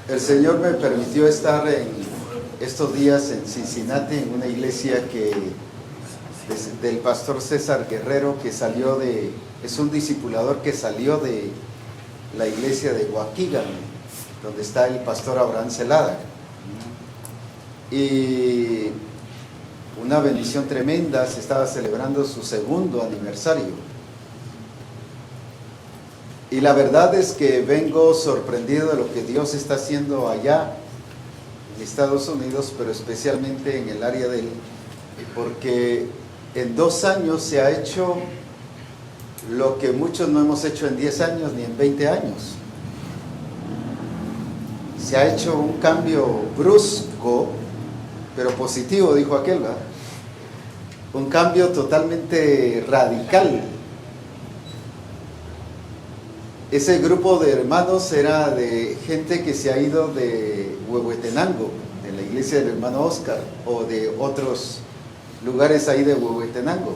El Señor me permitió estar en estos días en Cincinnati, en una iglesia del pastor César Guerrero, que es un discipulador que salió de la iglesia de Waukegan, donde está el pastor Abraham Celada. Y una bendición tremenda, se estaba celebrando su segundo aniversario. Y la verdad es que vengo sorprendido de lo que Dios está haciendo allá en Estados Unidos, pero especialmente en el área de él, porque en 2 años se ha hecho lo que muchos no hemos hecho en 10 años ni en 20 años. Se ha hecho un cambio brusco, pero positivo, dijo aquel, ¿verdad? Un cambio totalmente radical. Ese grupo de hermanos era de gente que se ha ido de Huehuetenango, de la iglesia del hermano Oscar, o de otros lugares ahí de Huehuetenango.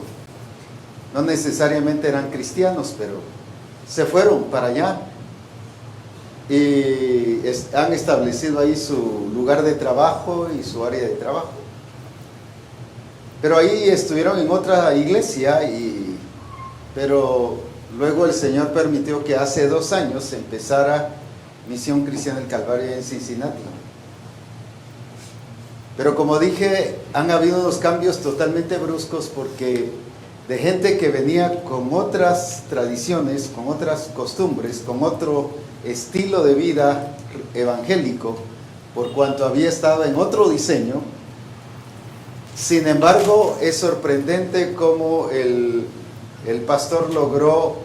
No necesariamente eran cristianos, pero se fueron para allá y han establecido ahí su lugar de trabajo y su área de trabajo. Pero ahí estuvieron en otra iglesia, pero luego el Señor permitió que hace 2 años empezara Misión Cristiana del Calvario en Cincinnati. Pero como dije, han habido unos cambios totalmente bruscos, porque de gente que venía con otras tradiciones, con otras costumbres, con otro estilo de vida evangélico, por cuanto había estado en otro diseño. Sin embargo, es sorprendente cómo el pastor logró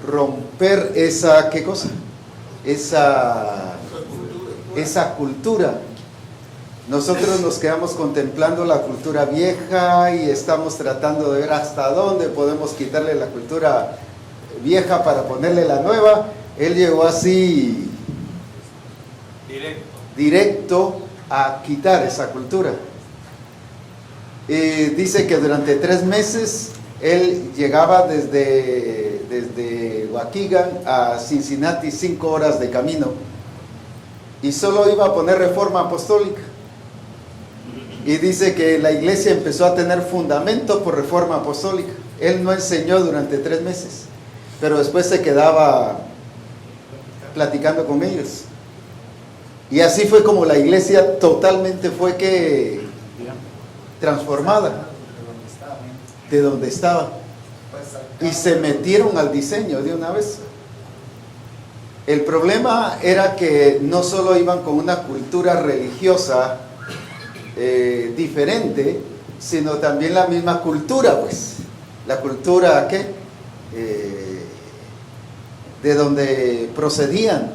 romper esa, ¿qué cosa? Esa cultura. Nosotros nos quedamos contemplando la cultura vieja y estamos tratando de ver hasta dónde podemos quitarle la cultura vieja para ponerle la nueva. Él llegó así directo a quitar esa cultura. Dice que durante 3 meses él llegaba desde Waukegan a Cincinnati, 5 horas de camino, y solo iba a poner reforma apostólica. Y dice que la iglesia empezó a tener fundamento por reforma apostólica. Él no enseñó durante 3 meses, pero después se quedaba platicando con ellos. Y así fue como la iglesia totalmente fue transformada de donde estaba, y se metieron al diseño de una vez. El problema era que no solo iban con una cultura religiosa diferente, sino también la misma cultura, pues la cultura de donde procedían,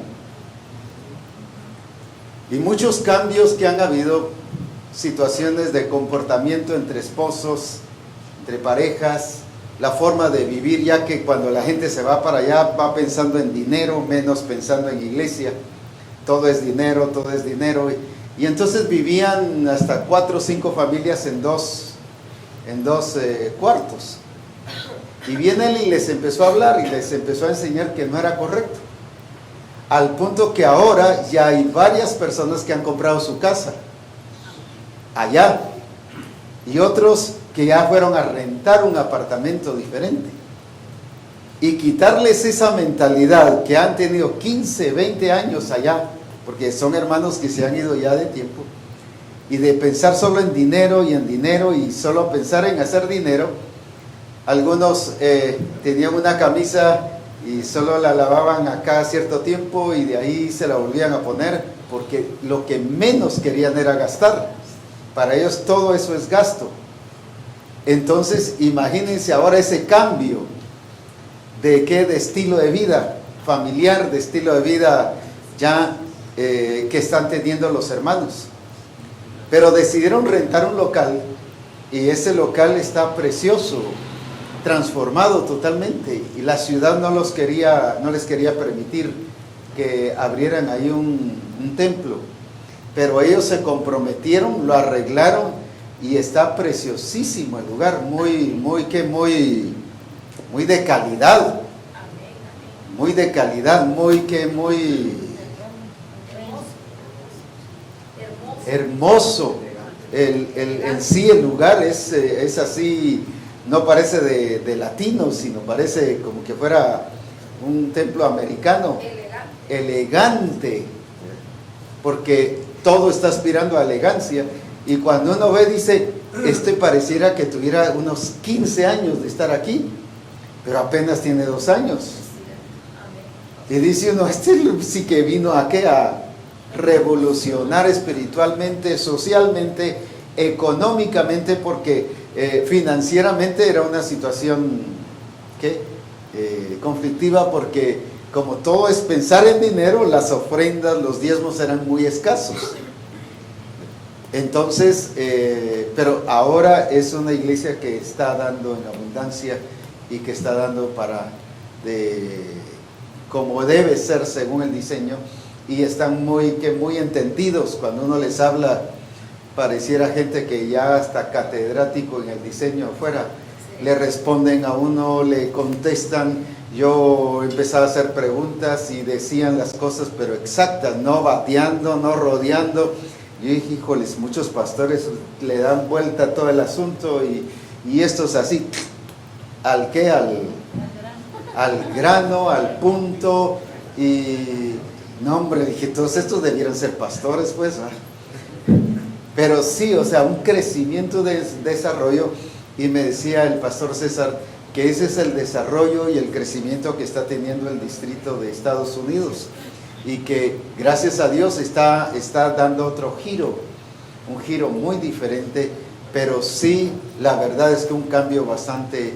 y muchos cambios que han habido, situaciones de comportamiento entre esposos, entre parejas, la forma de vivir, ya que cuando la gente se va para allá va pensando en dinero, menos pensando en iglesia. Todo es dinero, y entonces vivían hasta 4 o 5 familias en dos cuartos. Y viene él y les empezó a hablar y les empezó a enseñar que no era correcto, al punto que ahora ya hay varias personas que han comprado su casa allá, y otros que ya fueron a rentar un apartamento diferente, y quitarles esa mentalidad que han tenido 15, 20 años allá, porque son hermanos que se han ido ya de tiempo, y de pensar solo en dinero y solo pensar en hacer dinero. Algunos tenían una camisa y solo la lavaban a cada cierto tiempo y de ahí se la volvían a poner, porque lo que menos querían era gastar. Para ellos todo eso es gasto. Entonces imagínense ahora ese cambio de estilo de vida familiar, de estilo de vida ya que están teniendo los hermanos. Pero decidieron rentar un local, y ese local está precioso, transformado totalmente, y la ciudad no les quería permitir que abrieran ahí un templo, pero ellos se comprometieron, lo arreglaron, y está preciosísimo el lugar, muy de calidad, hermoso. En sí el lugar es así, no parece de latino, sino parece como que fuera un templo americano. Elegante, porque todo está aspirando a elegancia. Y cuando uno ve, dice, pareciera que tuviera unos 15 años de estar aquí, pero apenas tiene 2 años. Y dice uno, sí que vino a ¿qué? A revolucionar espiritualmente, socialmente, económicamente, porque financieramente era una situación conflictiva, porque como todo es pensar en dinero, las ofrendas, los diezmos eran muy escasos. Entonces, pero ahora es una iglesia que está dando en abundancia y que está dando como debe ser según el diseño, y están muy entendidos. Cuando uno les habla, pareciera gente que ya está catedrático en el diseño afuera. Le responden a uno, le contestan. Yo empezaba a hacer preguntas y decían las cosas pero exactas, no bateando, no rodeando. Yo dije, híjoles, muchos pastores le dan vuelta a todo el asunto y esto es así, al grano, al punto. Y no, hombre, dije, todos estos debieran ser pastores, pues. Pero sí, o sea, un crecimiento de desarrollo. Y me decía el pastor César que ese es el desarrollo y el crecimiento que está teniendo el distrito de Estados Unidos, y que gracias a Dios está dando otro giro, un giro muy diferente, pero sí, la verdad es que un cambio bastante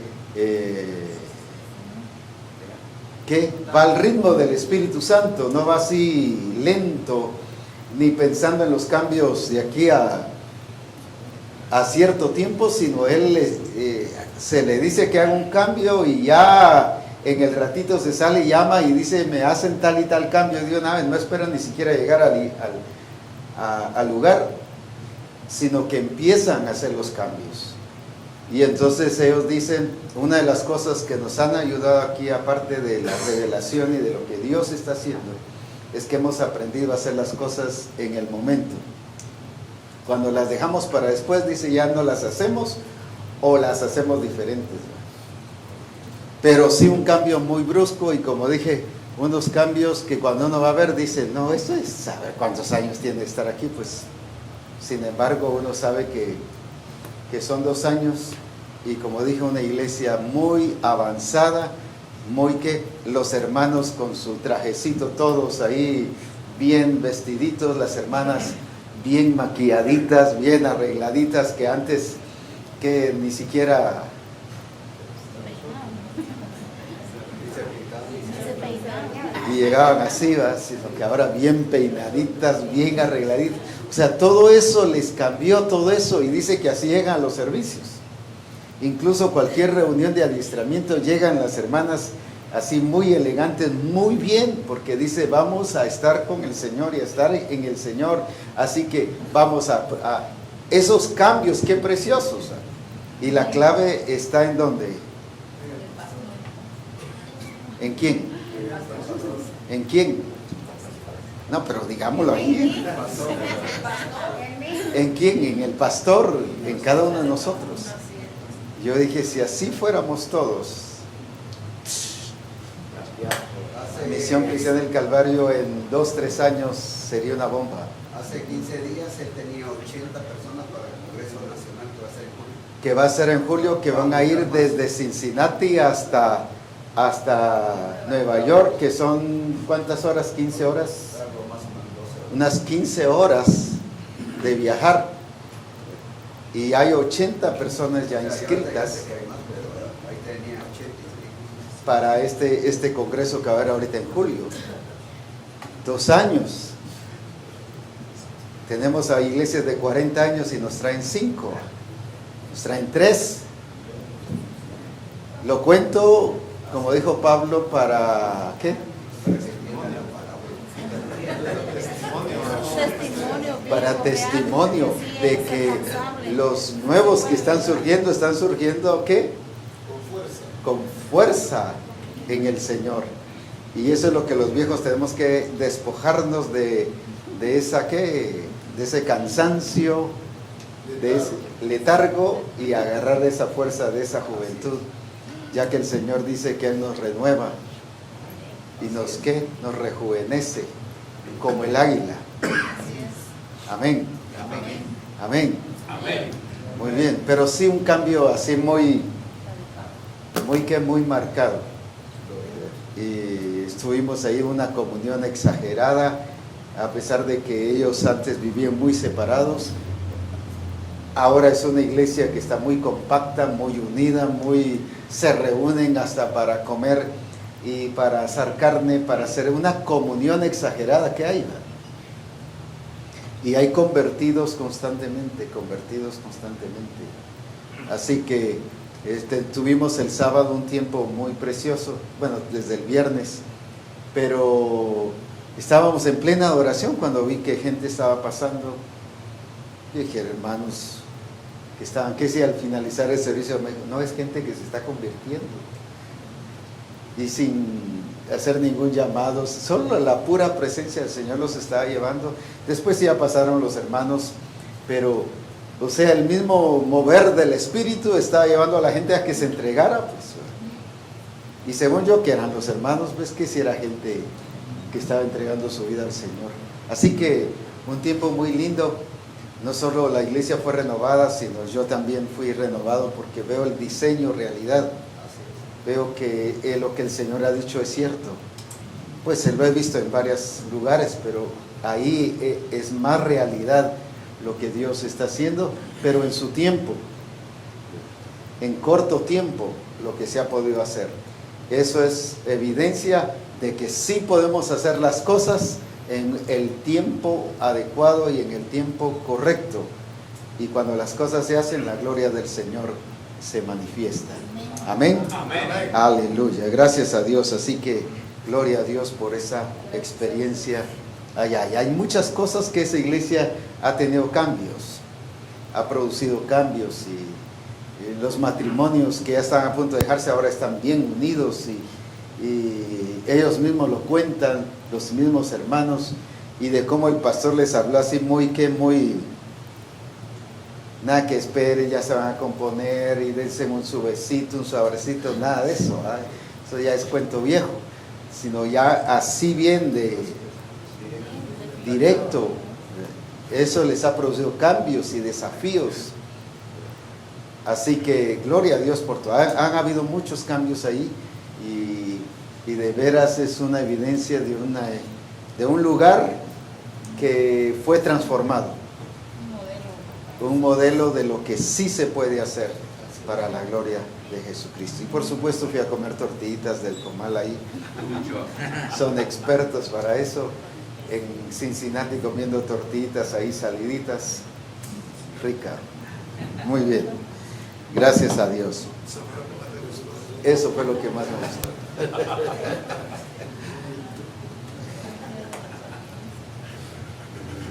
que va al ritmo del Espíritu Santo, no va así lento, ni pensando en los cambios de aquí a cierto tiempo, sino él se le dice que haga un cambio y ya en el ratito se sale y llama y dice, me hacen tal y tal cambio. Y digo, no esperan ni siquiera llegar al lugar, sino que empiezan a hacer los cambios. Y entonces ellos dicen, una de las cosas que nos han ayudado aquí, aparte de la revelación y de lo que Dios está haciendo, es que hemos aprendido a hacer las cosas en el momento. Cuando las dejamos para después, dice, ya no las hacemos o las hacemos diferentes. Pero sí un cambio muy brusco, y como dije, unos cambios que cuando uno va a ver, dice, no, esto es saber cuántos años tiene de estar aquí, pues sin embargo uno sabe que son 2 años, y como dije, una iglesia muy avanzada, los hermanos con su trajecito, todos ahí bien vestiditos, las hermanas bien maquilladitas, bien arregladitas, que antes que ni siquiera y llegaban así, sino que ahora bien peinaditas, bien arregladitas. O sea, todo eso les cambió, todo eso, y dice que así llegan a los servicios. Incluso cualquier reunión de adiestramiento llegan las hermanas así muy elegantes, muy bien, porque dice, vamos a estar con el Señor y a estar en el Señor, así que vamos a esos cambios, qué preciosos. Y la clave está ¿en dónde? ¿En quién? ¿En quién? No, pero digámoslo ahí. ¿En quién? En el pastor, en cada uno de nosotros. Yo dije, si así fuéramos todos, Misión Cristiana del Calvario en 2-3 años sería una bomba. Hace 15 días él tenía 80 personas para el Congreso Nacional que va a ser en julio, que van a ir desde Cincinnati hasta Nueva York, que son ¿cuántas horas? 15 horas. Unas 15 horas de viajar. Y hay 80 personas ya inscritas para este congreso que va a haber ahorita en julio. 2 años. Tenemos a iglesias de 40 años y nos traen 5, nos traen 3. Lo cuento, como dijo Pablo, para ¿qué? Para testimonio de que los nuevos que están surgiendo ¿qué? Con fuerza en el Señor. Y eso es lo que los viejos tenemos que despojarnos de esa de ese cansancio, de ese letargo y agarrar esa fuerza de esa juventud, ya que el Señor dice que Él nos renueva y nos rejuvenece como el águila. Amén. Amén. Amén. Muy bien, pero sí un cambio así muy marcado. Y estuvimos ahí en una comunión exagerada, a pesar de que ellos antes vivían muy separados. Ahora es una iglesia que está muy compacta, muy unida, se reúnen hasta para comer y para asar carne, para hacer una comunión exagerada que hay, ¿verdad? Y hay convertidos constantemente. Así que tuvimos el sábado un tiempo muy precioso, bueno, desde el viernes, pero estábamos en plena adoración cuando vi que gente estaba pasando. Y dije, hermanos, que si al finalizar el servicio me dijo, no, es gente que se está convirtiendo. Y sin hacer ningún llamado, solo la pura presencia del Señor los estaba llevando. Después ya pasaron los hermanos, pero, o sea, el mismo mover del Espíritu estaba llevando a la gente a que se entregara, pues. Y según yo, que eran los hermanos, ves que si era gente que estaba entregando su vida al Señor. Así que un tiempo muy lindo. No solo la iglesia fue renovada, sino yo también fui renovado porque veo el diseño realidad. Veo que lo que el Señor ha dicho es cierto. Pues lo he visto en varios lugares, pero ahí es más realidad lo que Dios está haciendo, pero en su tiempo, en corto tiempo, lo que se ha podido hacer. Eso es evidencia de que sí podemos hacer las cosas en el tiempo adecuado y en el tiempo correcto. Y cuando las cosas se hacen, la gloria del Señor se manifiesta. Amén. Amén. Aleluya. Gracias a Dios. Así que gloria a Dios por esa experiencia. Hay muchas cosas que esa iglesia ha tenido cambios. Ha producido cambios y los matrimonios que ya están a punto de dejarse ahora están bien unidos y ellos mismos lo cuentan, los mismos hermanos, y de cómo el pastor les habló así muy nada que espere, ya se van a componer y dense su besito, un suavecito, nada de eso, ¿eh? Eso ya es cuento viejo, sino ya así bien de directo. Eso les ha producido cambios y desafíos. Así que gloria a Dios por todo. Han habido muchos cambios ahí y de veras es una evidencia de un lugar que fue transformado. Un modelo de lo que sí se puede hacer para la gloria de Jesucristo. Y por supuesto fui a comer tortillitas del comal ahí. Son expertos para eso. En Cincinnati comiendo tortillitas ahí saliditas. Rica. Muy bien. Gracias a Dios. Eso fue lo que más me gustó.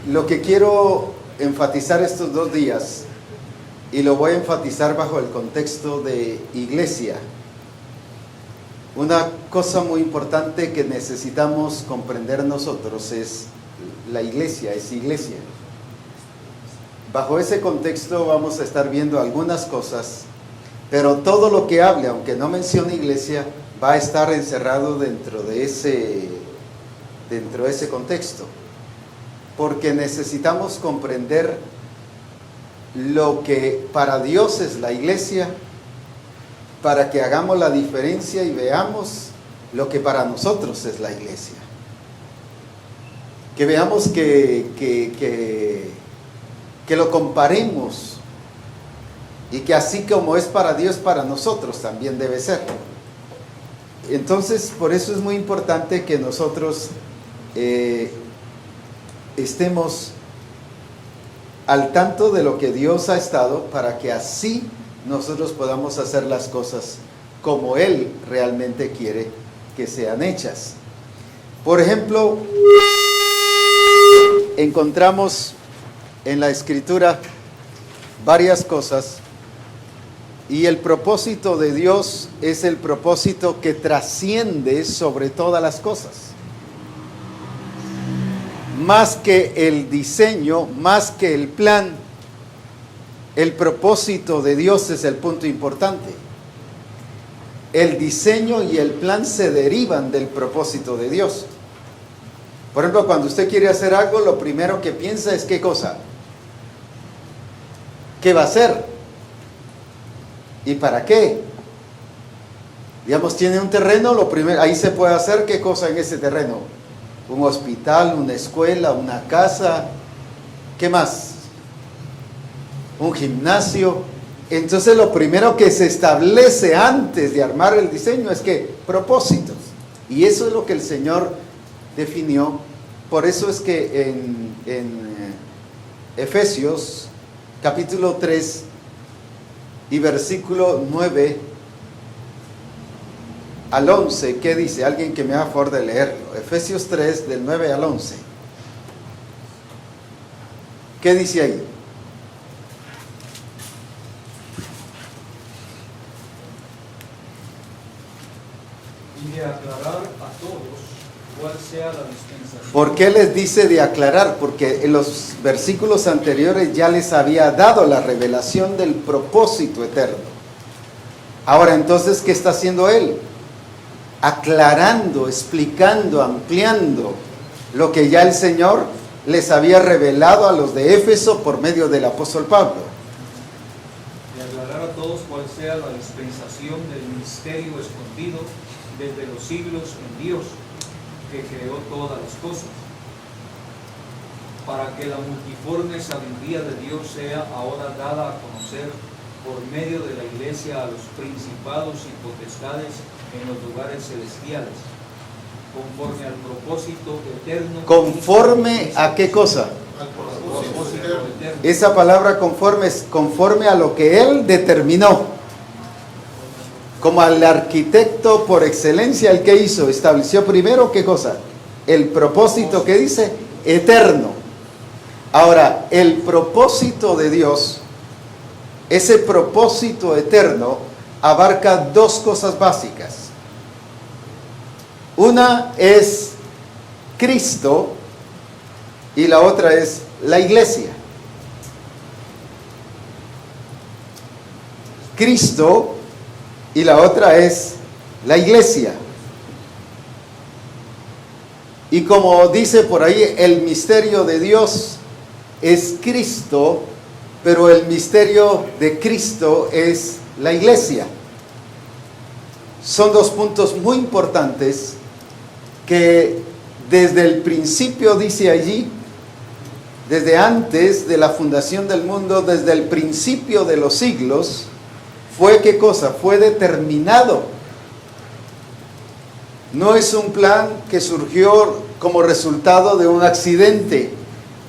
Lo que quiero enfatizar estos 2 días, y lo voy a enfatizar bajo el contexto de iglesia, una cosa muy importante que necesitamos comprender nosotros es la iglesia, es iglesia. Bajo ese contexto vamos a estar viendo algunas cosas, pero todo lo que hable, aunque no mencione iglesia, va a estar encerrado dentro de ese contexto, porque necesitamos comprender lo que para Dios es la iglesia, para que hagamos la diferencia y veamos lo que para nosotros es la iglesia. Que veamos que lo comparemos y que así como es para Dios, para nosotros también debe ser. Entonces, por eso es muy importante que nosotros estemos al tanto de lo que Dios ha estado, para que así nosotros podamos hacer las cosas como Él realmente quiere que sean hechas. Por ejemplo, encontramos en la Escritura varias cosas, y el propósito de Dios es el propósito que trasciende sobre todas las cosas. más que el diseño, más que el plan, el propósito de Dios es el punto importante. El diseño y el plan se derivan del propósito de Dios. Por ejemplo, cuando usted quiere hacer algo, lo primero que piensa es ¿qué cosa? ¿Qué va a hacer? ¿Y para qué? Digamos, tiene un terreno, lo primero, ahí se puede hacer ¿qué cosa en ese terreno? Un hospital, una escuela, una casa, ¿qué más? Un gimnasio. Entonces lo primero que se establece antes de armar el diseño es que propósitos. Y eso es lo que el Señor definió. Por eso es que en Efesios capítulo 3 y versículo 9 al 11, ¿qué dice? Alguien que me haga favor de leerlo. Efesios 3 del 9 al 11. ¿Qué dice ahí? Y de aclarar a todos cuál sea la dispensación. ¿Por qué les dice de aclarar? Porque en los versículos anteriores ya les había dado la revelación del propósito eterno. Ahora entonces, ¿qué está haciendo él? Aclarando, explicando, ampliando lo que ya el Señor les había revelado a los de Éfeso por medio del apóstol Pablo. De aclarar a todos cuál sea la dispensación del misterio escondido desde los siglos en Dios, que creó todas las cosas, para que la multiforme sabiduría de Dios sea ahora dada a conocer por medio de la Iglesia a los principados y potestades en los lugares celestiales, conforme al propósito eterno. ¿Conforme a qué cosa? Al propósito eterno. Esa palabra conforme es conforme a lo que Él determinó. Como al arquitecto por excelencia, el que hizo, estableció primero, ¿qué cosa? El propósito que dice, eterno. Ahora, el propósito de Dios, ese propósito eterno, abarca dos cosas básicas. Una es Cristo y la otra es la iglesia. Cristo y la otra es la iglesia. Y como dice por ahí, el misterio de Dios es Cristo, pero el misterio de Cristo es la iglesia. Son dos puntos muy importantes que desde el principio dice allí, desde antes de la fundación del mundo, desde el principio de los siglos, fue ¿qué cosa? Fue determinado. No es un plan que surgió como resultado de un accidente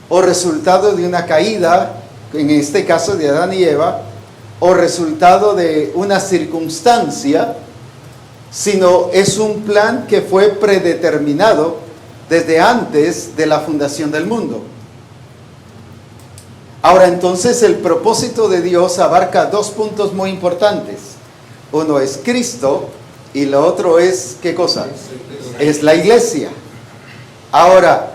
o resultado de una caída, en este caso de Adán y Eva, o resultado de una circunstancia, sino es un plan que fue predeterminado desde antes de la fundación del mundo. Ahora entonces el propósito de Dios abarca dos puntos muy importantes. Uno es Cristo y lo otro es, ¿qué cosa? Es la iglesia. Ahora,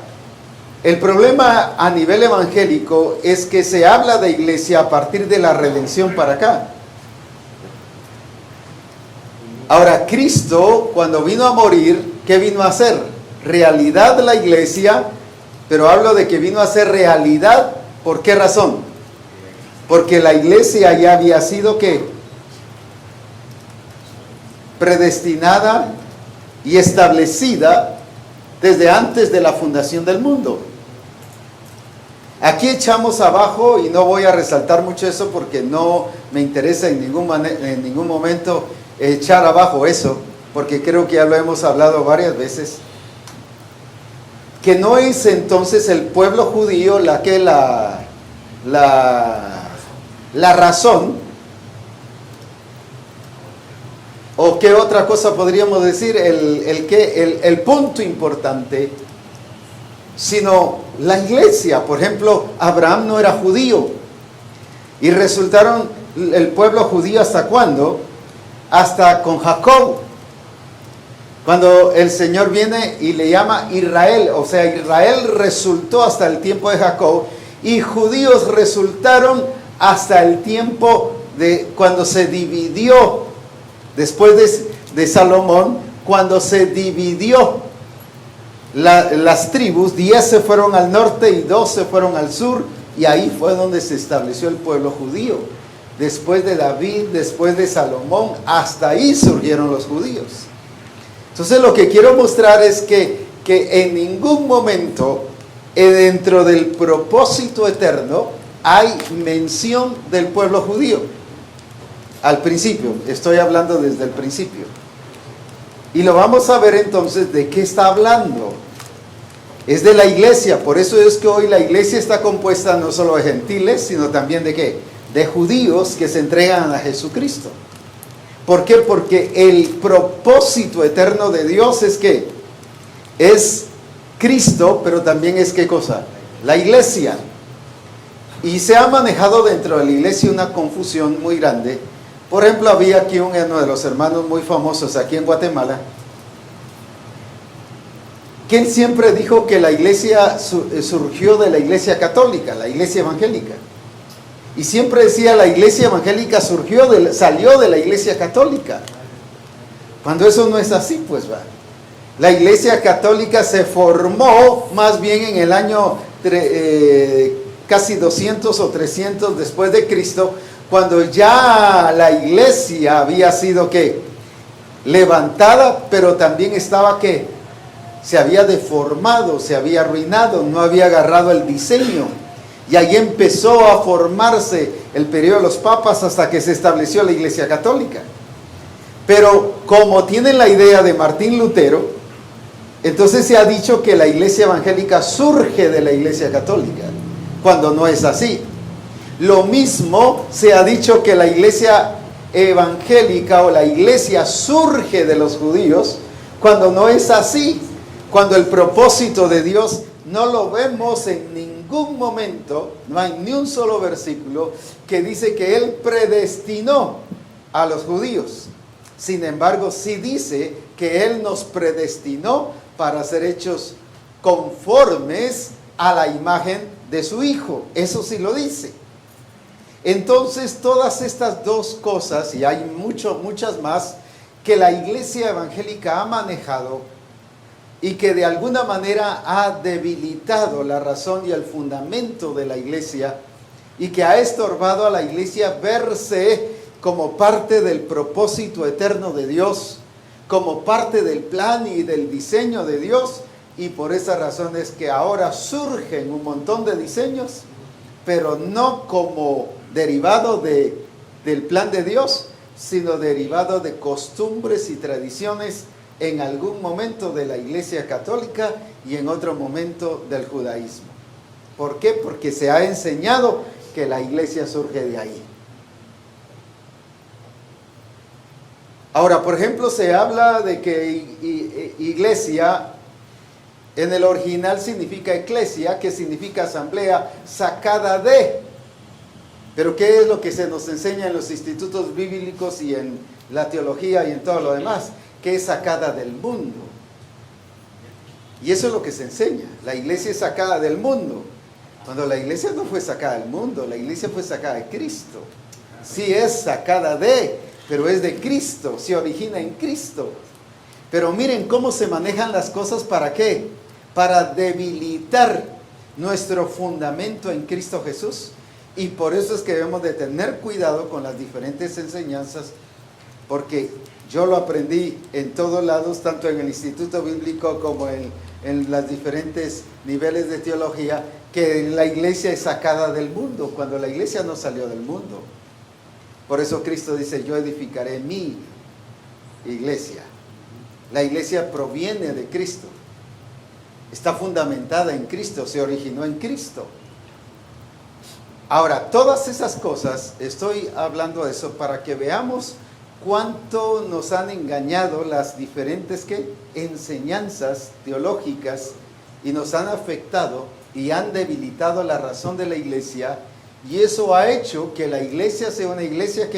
el problema a nivel evangélico es que se habla de iglesia a partir de la redención para acá. Ahora, Cristo, cuando vino a morir, ¿qué vino a hacer? Realidad la iglesia, pero hablo de que vino a ser realidad. ¿Por qué razón? Porque la iglesia ya había sido ¿qué? Predestinada y establecida desde antes de la fundación del mundo. Aquí echamos abajo, y no voy a resaltar mucho eso porque no me interesa en ningún momento echar abajo eso, porque creo que ya lo hemos hablado varias veces, que no es entonces el pueblo judío la razón, o qué otra cosa podríamos decir, el punto importante, sino la iglesia. Por ejemplo, Abraham no era judío, y resultaron el pueblo judío ¿hasta cuándo? Hasta con Jacob. Cuando el Señor viene y le llama Israel, o sea, Israel resultó hasta el tiempo de Jacob y judíos resultaron hasta el tiempo de cuando se dividió, después de Salomón, cuando se dividió las tribus, 10 se fueron al norte y 2 se fueron al sur, y ahí fue donde se estableció el pueblo judío. Después de David, después de Salomón, hasta ahí surgieron los judíos. Entonces lo que quiero mostrar es que en ningún momento dentro del propósito eterno hay mención del pueblo judío. Al principio, estoy hablando desde el principio. Y lo vamos a ver entonces de qué está hablando. Es de la iglesia, por eso es que hoy la iglesia está compuesta no solo de gentiles, sino también de ¿qué? De judíos que se entregan a Jesucristo. ¿Por qué? Porque el propósito eterno de Dios es ¿qué? Es Cristo, pero también es ¿qué cosa? La iglesia. Y se ha manejado dentro de la iglesia una confusión muy grande. Por ejemplo, había aquí uno de los hermanos muy famosos aquí en Guatemala, que él siempre dijo que la iglesia surgió de la iglesia católica, la iglesia evangélica. Y siempre decía la iglesia evangélica salió de la iglesia católica. Cuando eso no es así, pues va. La iglesia católica se formó más bien en el año casi 200 o 300 después de Cristo, cuando ya la iglesia había sido ¿qué? Levantada, pero también estaba ¿qué? Se había deformado, se había arruinado, no había agarrado el diseño. Y ahí empezó a formarse el periodo de los papas hasta que se estableció la iglesia católica. Pero como tienen la idea de Martín Lutero, entonces se ha dicho que la iglesia evangélica surge de la iglesia católica, cuando no es así. Lo mismo se ha dicho que la iglesia evangélica o la iglesia surge de los judíos, cuando no es así. Cuando el propósito de Dios no lo vemos en ningún momento, no hay ni un solo versículo que dice que Él predestinó a los judíos. Sin embargo, sí dice que Él nos predestinó para ser hechos conformes a la imagen de su Hijo. Eso sí lo dice. Entonces, todas estas dos cosas, y hay muchas más, que la iglesia evangélica ha manejado y que de alguna manera ha debilitado la razón y el fundamento de la iglesia, y que ha estorbado a la iglesia verse como parte del propósito eterno de Dios, como parte del plan y del diseño de Dios, y por esa razón es que ahora surgen un montón de diseños, pero no como derivado del plan de Dios, sino derivado de costumbres y tradiciones en algún momento de la iglesia católica y en otro momento del judaísmo. ¿Por qué? Porque se ha enseñado que la iglesia surge de ahí. Ahora, por ejemplo, se habla de que iglesia en el original significa eclesia, que significa asamblea sacada de. Pero ¿qué es lo que se nos enseña en los institutos bíblicos y en la teología y en todo lo demás? Que es sacada del mundo. Y eso es lo que se enseña. La iglesia es sacada del mundo. Cuando la iglesia no fue sacada del mundo, la iglesia fue sacada de Cristo. Sí es sacada de, pero es de Cristo, se origina en Cristo. Pero miren cómo se manejan las cosas, ¿para qué? Para debilitar nuestro fundamento en Cristo Jesús. Y por eso es que debemos de tener cuidado con las diferentes enseñanzas, porque yo lo aprendí en todos lados, tanto en el Instituto Bíblico como en los diferentes niveles de teología, que la iglesia es sacada del mundo, cuando la iglesia no salió del mundo. Por eso Cristo dice, yo edificaré mi iglesia. La iglesia proviene de Cristo, está fundamentada en Cristo, se originó en Cristo. Ahora, todas esas cosas, estoy hablando de eso para que veamos cuánto nos han engañado las diferentes enseñanzas teológicas, y nos han afectado y han debilitado la razón de la iglesia, y eso ha hecho que la iglesia sea una iglesia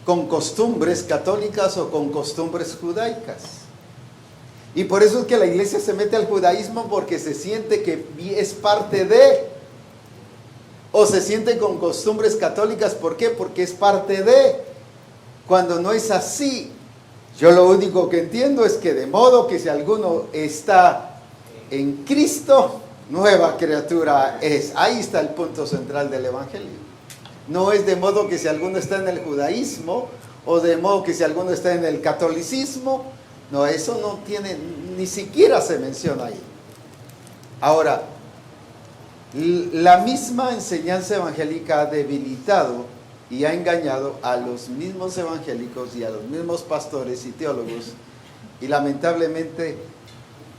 con costumbres católicas o con costumbres judaicas. Y por eso es que la iglesia se mete al judaísmo, porque se siente que es parte de, o se siente con costumbres católicas. ¿Por qué? Porque es parte de, cuando no es así. Yo lo único que entiendo es que de modo que si alguno está en Cristo, nueva criatura es. Ahí está el punto central del evangelio. No es de modo que si alguno está en el judaísmo, o de modo que si alguno está en el catolicismo. No, eso no tiene, ni siquiera se menciona ahí. Ahora, la misma enseñanza evangélica ha debilitado y ha engañado a los mismos evangélicos y a los mismos pastores y teólogos, y lamentablemente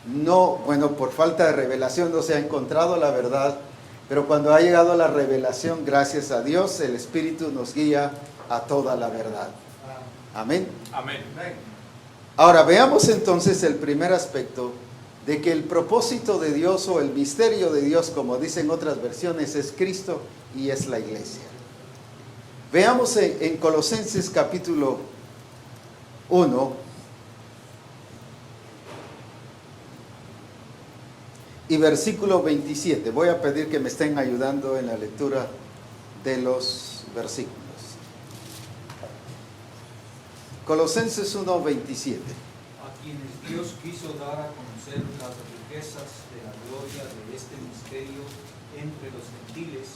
no, bueno, por falta de revelación no se ha encontrado la verdad, pero cuando ha llegado la revelación, gracias a Dios, el Espíritu nos guía a toda la verdad. Amén. Amén. Ahora veamos entonces el primer aspecto de que el propósito de Dios, o el misterio de Dios, como dicen otras versiones, es Cristo y es la iglesia. Veamos en Colosenses capítulo 1, y versículo 27. Voy a pedir que me estén ayudando en la lectura de los versículos. Colosenses 1, 27. A quienes Dios quiso dar a conocer las riquezas de la gloria de este misterio entre los gentiles,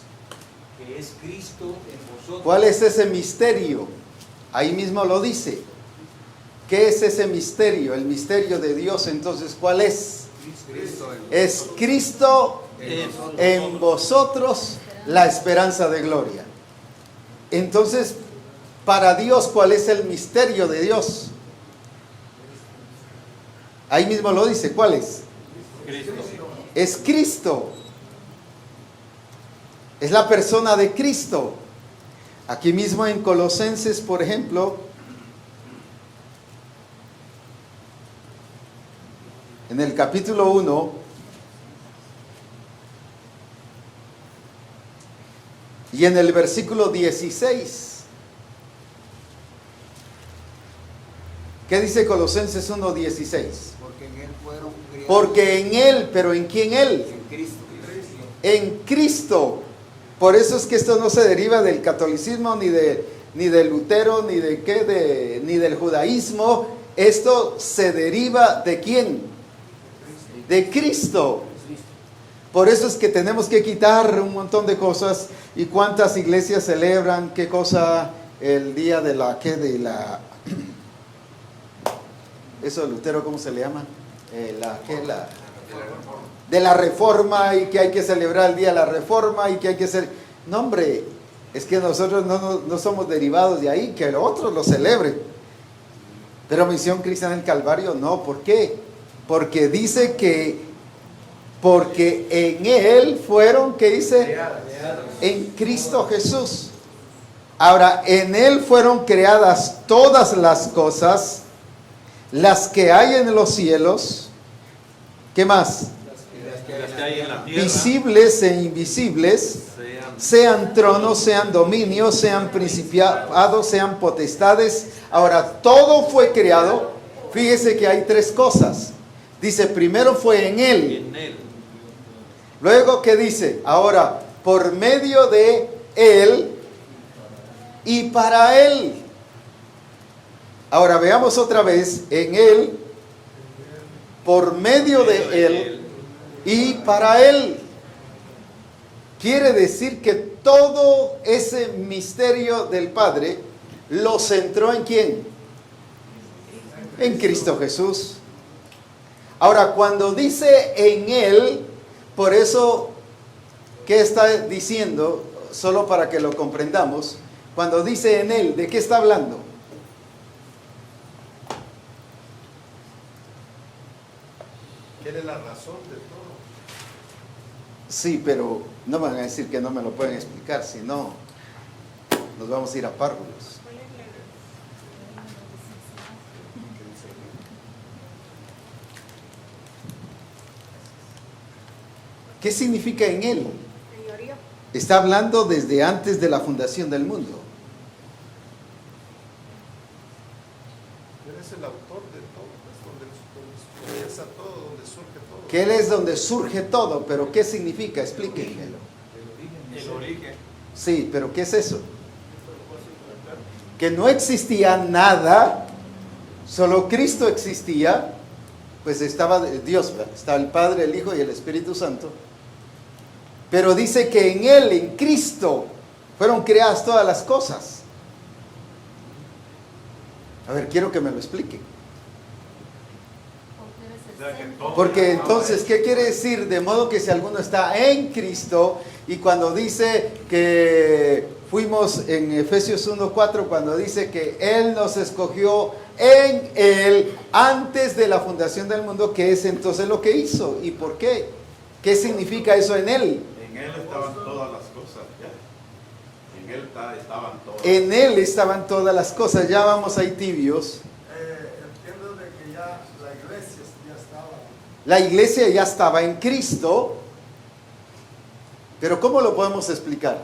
que es Cristo en vosotros. ¿Cuál es ese misterio? Ahí mismo lo dice. ¿Qué es ese misterio? El misterio de Dios, entonces, ¿cuál es? Es Cristo en vosotros, la esperanza de gloria. Entonces, para Dios, ¿cuál es el misterio de Dios? Ahí mismo lo dice. ¿Cuál es? Cristo. Es Cristo. Es la persona de Cristo. Aquí mismo en Colosenses, por ejemplo, en el capítulo 1, y en el versículo 16, ¿qué dice Colosenses 1:16? Porque en él fueron criados. Porque en Él, pero ¿en quién Él? En Cristo. En Cristo. Por eso es que esto no se deriva del catolicismo, ni de Lutero, ni de qué, ni del judaísmo. Esto se deriva ¿de quién? De Cristo. Por eso es que tenemos que quitar un montón de cosas. ¿Y cuántas iglesias celebran qué cosa? El día de la eso de Lutero, ¿cómo se le llama? De la Reforma, y que hay que celebrar el día de la Reforma, y que hay que hacer. No, hombre, es que nosotros no somos derivados de ahí, que otros lo celebren. Pero Misión Cristiana del Calvario no. ¿Por qué? Porque dice que porque en Él fueron, ¿qué dice? En Cristo Jesús. Ahora, en Él fueron creadas todas las cosas, las que hay en los cielos. ¿Qué más? Las que hay en la tierra, Visibles e invisibles, sean tronos, sean dominios, sean principados, sean potestades. Ahora, todo fue creado. Fíjese que hay tres cosas. Dice, primero fue en Él. en él. Luego, ¿qué dice? Ahora, por medio de Él y para Él. Ahora veamos otra vez, en Él, por medio de Él y para Él. Quiere decir que todo ese misterio del Padre lo centró ¿en quién? En Cristo Jesús. Ahora, cuando dice en Él, por eso, ¿qué está diciendo? Solo para que lo comprendamos. Cuando dice en Él, ¿de qué está hablando? ¿Quién es la razón de todo? Sí, pero no me van a decir que no me lo pueden explicar, si no, nos vamos a ir a párvulos. ¿Qué significa en Él? Está hablando desde antes de la fundación del mundo. Él es el autor de todo, es donde comienza todo, donde surge todo. Que Él es donde surge todo, pero ¿qué significa? Explíquenmelo. El origen. Sí, pero ¿qué es eso? Que no existía nada, solo Cristo existía, pues estaba Dios, ¿verdad? Estaba el Padre, el Hijo y el Espíritu Santo. Pero dice que en Él, en Cristo, fueron creadas todas las cosas. A ver, quiero que me lo explique. Porque entonces, ¿qué quiere decir? De modo que si alguno está en Cristo, y cuando dice que fuimos en Efesios 1:4, cuando dice que Él nos escogió en Él antes de la fundación del mundo, ¿qué es entonces lo que hizo? ¿Y por qué? ¿Qué significa eso en Él? En Él estaban todas las cosas, ya. En Él estaban todas. En Él estaban todas las cosas. Ya vamos ahí tibios. Entiendo de que ya la iglesia ya estaba. La iglesia ya estaba en Cristo, pero ¿cómo lo podemos explicar?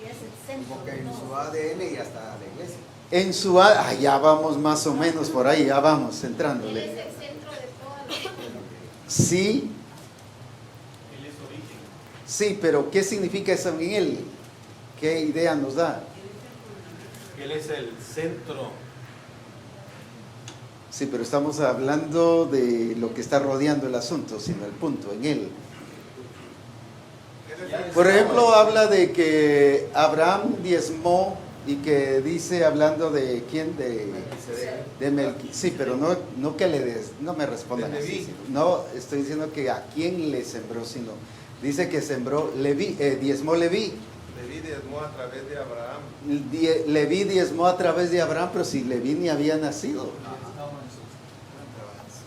Y es el centro Porque de en todo. su ADN ya está la iglesia. En su... ya vamos más o menos por ahí, ya vamos Él entrándole. es el centro de todas las cosas. Sí, Él es origen. sí, pero ¿qué significa eso en Él? ¿Qué idea nos da? Él es el centro. Sí, pero estamos hablando de lo que está rodeando el asunto, sino el punto, en Él. Por ejemplo, habla de que Abraham diezmó y que dice, hablando de quién, de Melqui. Sí, pero no que le des, no me respondan De así. Leví. No estoy diciendo que a quién le sembró, sino dice que sembró Leví, diezmó Leví. Leví diezmó a través de Abraham. Leví diezmó a través de Abraham, pero si Leví ni había nacido.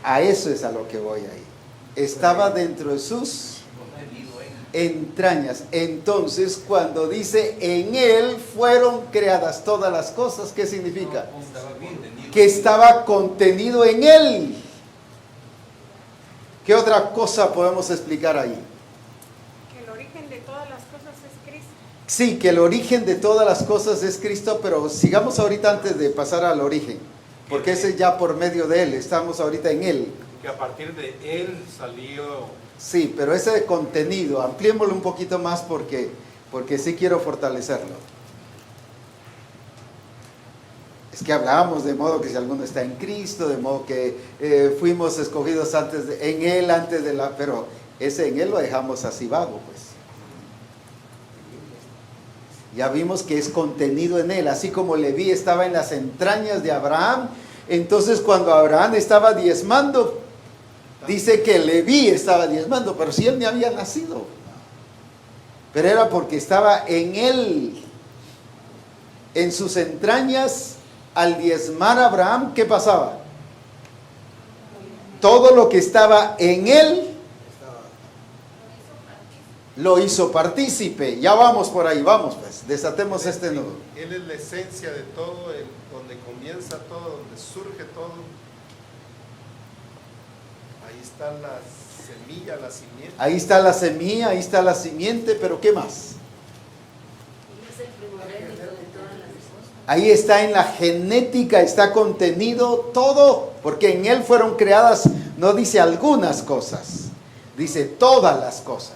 A eso es a lo que voy ahí. Estaba dentro de sus entrañas. Entonces, cuando dice en Él fueron creadas todas las cosas, ¿qué significa? Que estaba contenido en Él. ¿Qué otra cosa podemos explicar ahí? Que el origen de todas las cosas es Cristo. Sí, que el origen de todas las cosas es Cristo, pero sigamos ahorita antes de pasar al origen, porque ese ya por medio de Él, estamos ahorita en Él. Que a partir de Él salió. Sí, pero ese contenido, ampliémoslo un poquito más porque sí quiero fortalecerlo. Es que hablábamos de modo que si alguno está en Cristo, de modo que fuimos escogidos en Él antes de la... Pero ese en Él lo dejamos así vago, pues. Ya vimos que es contenido en Él, así como Leví estaba en las entrañas de Abraham. Entonces cuando Abraham estaba diezmando, dice que Leví estaba diezmando, pero si él ni había nacido. Pero era porque estaba en él, en sus entrañas. Al diezmar a Abraham, ¿qué pasaba? Todo lo que estaba en él lo hizo partícipe. Ya vamos por ahí, vamos pues, desatemos este nudo. Él es la esencia de todo, donde comienza todo, donde surge todo. Ahí está la semilla, la simiente. Ahí está la semilla, ahí está la simiente, pero ¿qué más? Él es el primogénito de todas las cosas. Ahí está en la genética, está contenido todo, porque en Él fueron creadas, no dice algunas cosas, dice todas las cosas.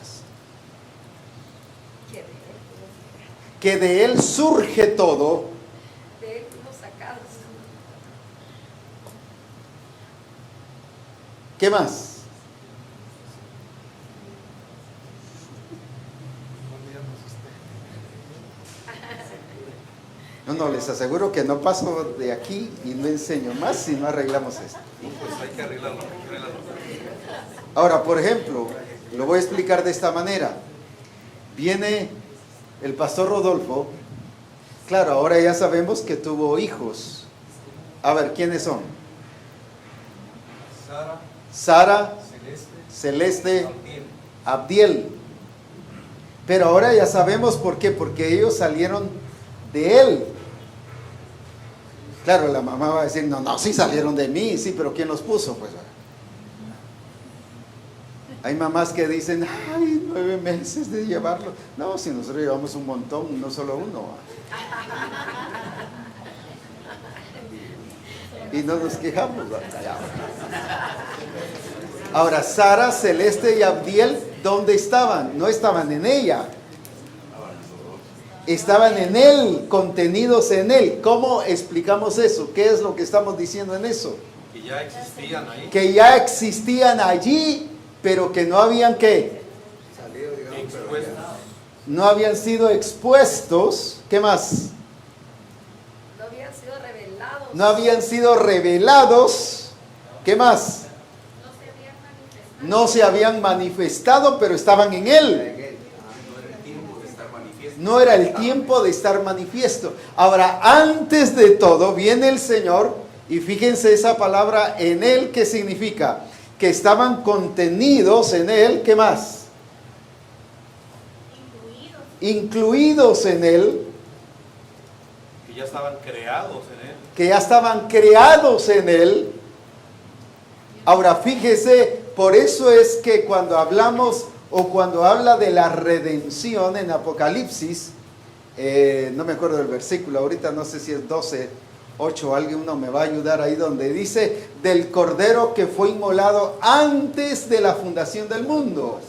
Que de Él surge todo. De él fuimos sacados. ¿Qué más? No, les aseguro que no paso de aquí y no enseño más si no arreglamos esto. Pues hay que arreglarlo. Ahora, por ejemplo, lo voy a explicar de esta manera. Viene el pastor Rodolfo. Claro, ahora ya sabemos que tuvo hijos. A ver, ¿quiénes son? Sara, Celeste, Abdiel. Pero ahora ya sabemos por qué, porque ellos salieron de él. Claro, la mamá va a decir, no, sí salieron de mí, sí, pero ¿quién los puso? Pues hay mamás que dicen, ay, 9 meses de llevarlo. No, si nosotros llevamos un montón, no solo uno. y no nos quejamos. Ahora, Sara, Celeste y Abdiel, ¿dónde estaban? No estaban en ella. Estaban en él, contenidos en él. ¿Cómo explicamos eso? ¿Qué es lo que estamos diciendo en eso? Que ya existían ahí. Que ya existían allí, pero que no habían ¿qué? Salido, digamos, pero Expuestos. ya. No habían sido expuestos. ¿Qué más? No habían sido revelados. No habían sido revelados. ¿Qué más? No se habían manifestado, pero estaban en él. No era el tiempo de estar manifiesto. Ahora, antes de todo, viene el Señor, y fíjense esa palabra en él, ¿qué significa? Que estaban contenidos en él, ¿qué más? Incluidos en él, Que ya estaban creados en él. que ya estaban creados en él. Ahora, fíjese, por eso es que cuando hablamos o cuando habla de la redención en Apocalipsis, no me acuerdo del versículo, ahorita no sé si es 12:8, alguien me va a ayudar ahí donde dice, del Cordero que fue inmolado antes de la fundación del mundo.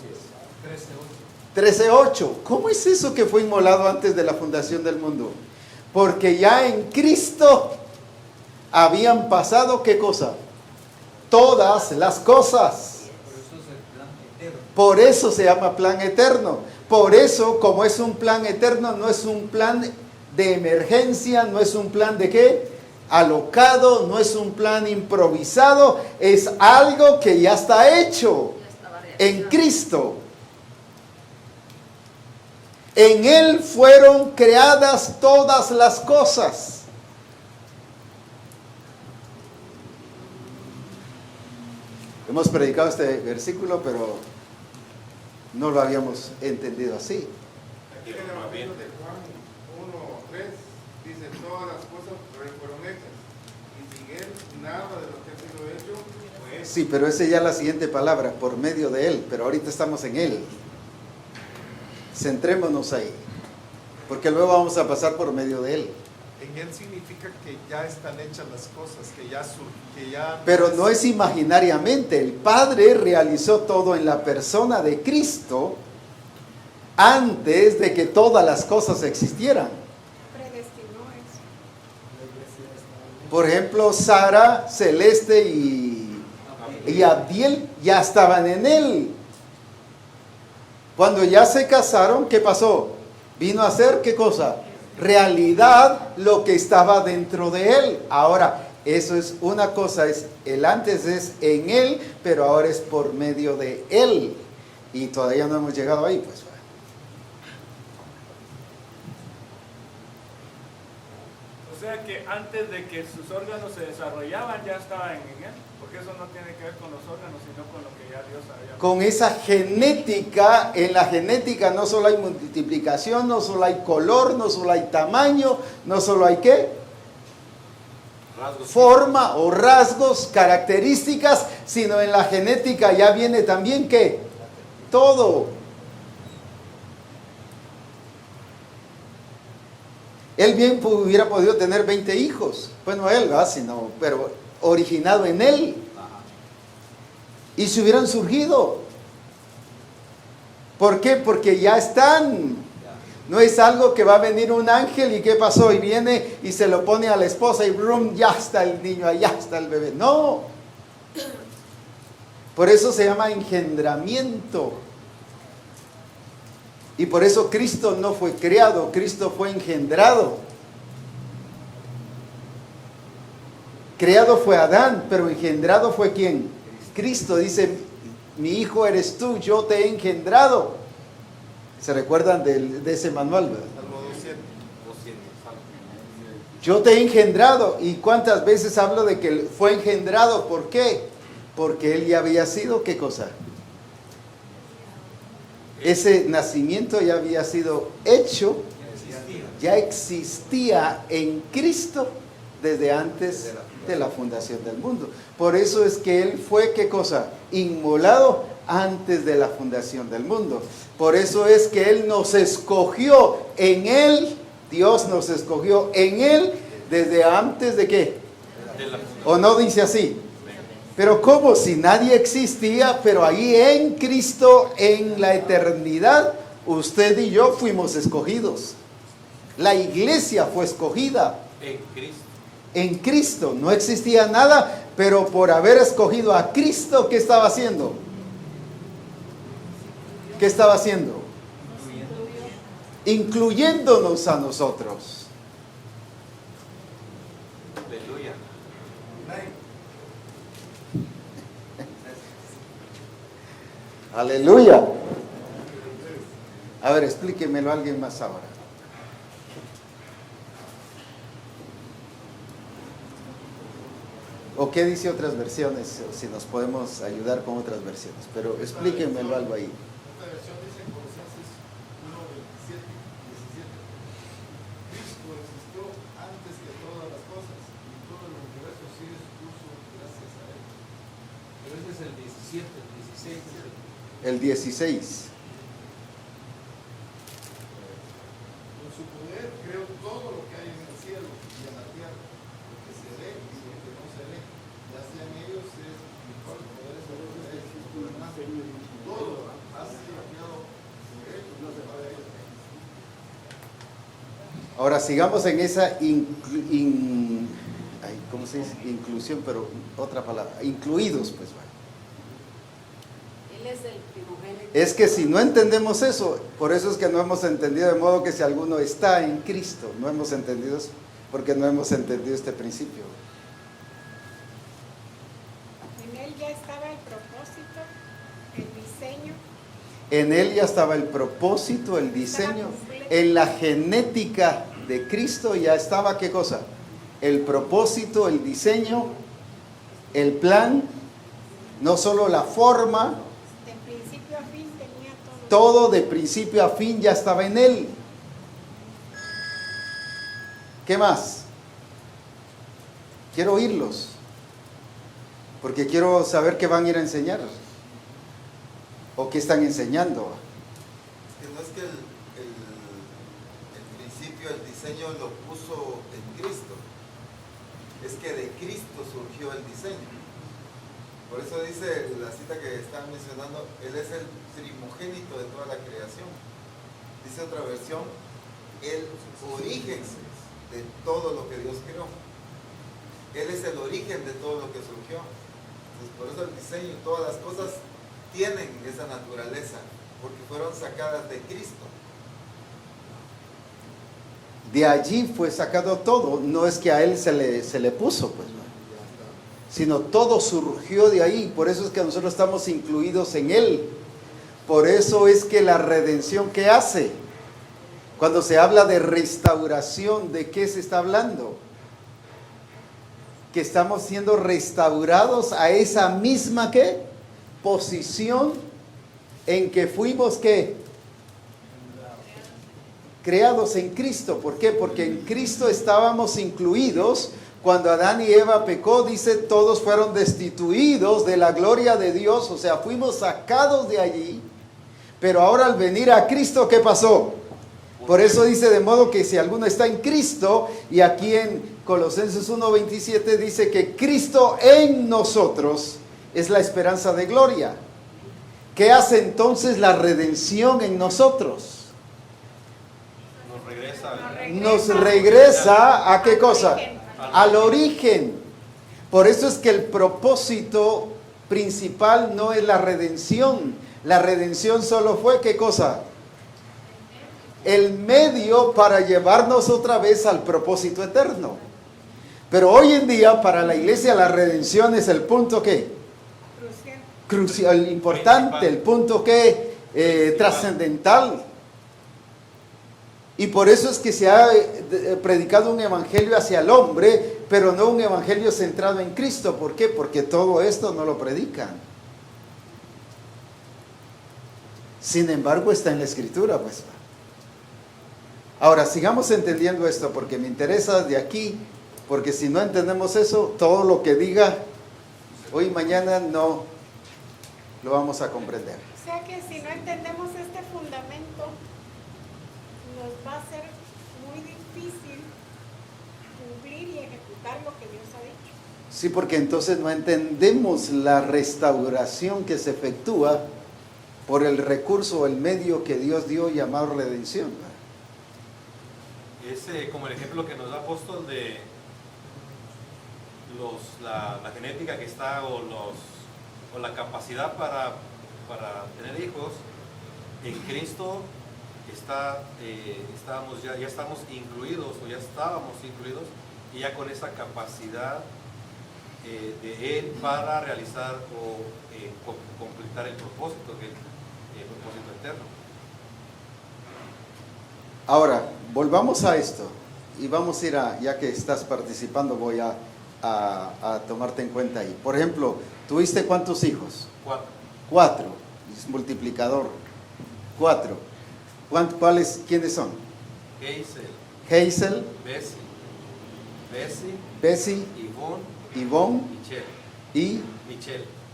13:8. ¿Cómo es eso que fue inmolado antes de la fundación del mundo? Porque ya en Cristo habían pasado, ¿qué cosa? Todas las cosas. Por eso se llama plan eterno. Por eso, como es un plan eterno, no es un plan de emergencia, no es un plan de ¿qué? Alocado, no es un plan improvisado, es algo que ya está hecho en Cristo. En Él fueron creadas todas las cosas. Hemos predicado este versículo, pero no lo habíamos entendido así. Aquí en el Evangelio de Juan 1:3 dice, todas las cosas fueron hechas, y sin él nada de lo que ha sido hecho fue hecho. Sí, pero esa ya es la siguiente palabra, por medio de Él, pero ahorita estamos en Él. Centrémonos ahí, porque luego vamos a pasar por medio de Él. En él significa que ya están hechas las cosas, que ya Pero no es imaginariamente, el Padre realizó todo en la persona de Cristo antes de que todas las cosas existieran. Predestinó eso. Por ejemplo, Sara, Celeste y Abdiel ya estaban en Él. Cuando ya se casaron, ¿qué pasó? Vino a ser, ¿qué cosa? Realidad lo que estaba dentro de Él. Ahora, eso es una cosa, es el antes es en Él, pero ahora es por medio de Él. Y todavía no hemos llegado ahí, pues. O sea que antes de que sus órganos se desarrollaban ya estaban en él, porque eso no tiene que ver con los órganos, sino con lo que ya Dios había. Con esa genética, en la genética no solo hay multiplicación, no solo hay color, no solo hay tamaño, no solo hay ¿qué? Rasgos. Forma o rasgos, características, sino en la genética ya viene también ¿qué? Todo. Él bien hubiera podido tener 20 hijos, pues no él, ¿verdad? Sino, pero originado en él. Y se hubieran surgido. ¿Por qué? Porque ya están. No es algo que va a venir un ángel y ¿qué pasó? Y viene y se lo pone a la esposa y brum, ya está el niño, allá está el bebé. No. Por eso se llama engendramiento. Y por eso Cristo no fue creado, Cristo fue engendrado. Creado fue Adán, pero engendrado fue ¿quién? Cristo. Dice, mi hijo eres tú, yo te he engendrado. ¿Se recuerdan de ese manual, verdad? Salmo 200. Yo te he engendrado. ¿Y cuántas veces hablo de que fue engendrado? ¿Por qué? Porque él ya había sido, ¿qué cosa? Ese nacimiento ya había sido hecho, ya existía en Cristo desde antes de la fundación del mundo. Por eso es que Él fue, ¿qué cosa? Inmolado antes de la fundación del mundo. Por eso es que Él nos escogió en Él, Dios nos escogió en Él desde antes de ¿qué? ¿O no dice así? Pero ¿cómo? Si nadie existía, pero ahí en Cristo, en la eternidad, usted y yo fuimos escogidos. La iglesia fue escogida. En Cristo. En Cristo no existía nada, pero por haber escogido a Cristo, ¿qué estaba haciendo? ¿Qué estaba haciendo? Incluyéndonos a nosotros. Aleluya. Aleluya. A ver, explíquemelo a alguien más ahora. ¿O qué dice otras versiones? Si nos podemos ayudar con otras versiones. Pero explíquenmelo algo ahí. Esta versión dice en Colosenses 1:27, 17. Cristo existió antes que todas las cosas y todo el universo ha sido incluso gracias a él. Pero ese es el 17, el 16. El 16. Con su poder creó todo lo que hay en el cielo y en la tierra, lo que se ve y lo que no se ve. Ya sean ellos, es mejor poder ser todo ha sido creado por él, no se va a ver. Ahora sigamos en esa ¿cómo se dice? Inclusión, pero otra palabra. Incluidos, pues. Él es el primogénito. Es que si no entendemos eso, por eso es que no hemos entendido, de modo que si alguno está en Cristo, no hemos entendido eso, porque no hemos entendido este principio. En él ya estaba el propósito, el diseño. En él ya estaba el propósito, el diseño. En la genética de Cristo ya estaba, ¿qué cosa? El propósito, el diseño, el plan, no solo la forma, De principio a fin tenía todo. todo de principio a fin ya estaba en él. ¿Qué más? Quiero oírlos, porque quiero saber qué van a ir a enseñar, o qué están enseñando. Que no es que el principio, el diseño lo puso en Cristo, es que de Cristo surgió el diseño. Por eso dice la cita que están mencionando, Él es el primogénito de toda la creación. Dice otra versión, el origen de todo lo que Dios creó. Él es el origen de todo lo que surgió. Entonces, por eso el diseño y todas las cosas tienen esa naturaleza, porque fueron sacadas de Cristo. De allí fue sacado todo, no es que a él se le puso, pues, sino todo surgió de ahí. Por eso es que nosotros estamos incluidos en él. Por eso es que la redención, ¿qué hace? Cuando se habla de restauración, ¿de qué se está hablando? Que estamos siendo restaurados a esa misma, ¿qué? Posición en que fuimos, ¿qué? Creados en Cristo. ¿Por qué? Porque en Cristo estábamos incluidos. Cuando Adán y Eva pecó, dice, todos fueron destituidos de la gloria de Dios, o sea, fuimos sacados de allí. Pero ahora al venir a Cristo, ¿qué pasó? Por eso dice, de modo que si alguno está en Cristo, y aquí en Colosenses 1:27 dice que Cristo en nosotros es la esperanza de gloria. ¿Qué hace entonces la redención en nosotros? Nos regresa ¿a qué cosa? Al origen. Por eso es que el propósito principal no es la redención. La redención solo fue, ¿qué cosa? El medio para llevarnos otra vez al propósito eterno. Pero hoy en día para la iglesia la redención es el punto ¿qué? Crucial, importante, el punto ¿qué? Trascendental. Y por eso es que se ha predicado un evangelio hacia el hombre, pero no un evangelio centrado en Cristo. ¿Por qué? Porque todo esto no lo predican. Sin embargo, está en la Escritura, pues. Ahora, sigamos entendiendo esto, porque me interesa de aquí, porque si no entendemos eso, todo lo que diga hoy y mañana no lo vamos a comprender. O sea que si no entendemos este fundamento, nos va a ser muy difícil cumplir y ejecutar lo que Dios ha dicho. Sí, porque entonces no entendemos la restauración que se efectúa por el recurso o el medio que Dios dio llamado redención. Es como el ejemplo que nos da apóstol de la genética que está o la capacidad para tener hijos. En Cristo ya estamos incluidos o ya estábamos incluidos y ya con esa capacidad de Él para realizar o completar el propósito, el propósito eterno. Ahora, volvamos a esto y vamos a ir ya que estás participando, voy a tomarte en cuenta ahí. Por ejemplo, ¿tuviste cuántos hijos? 4. 4, es multiplicador. 4. ¿Quiénes son? Hazel, Hazel, Bessie, Bessie, Yvonne, Yvonne y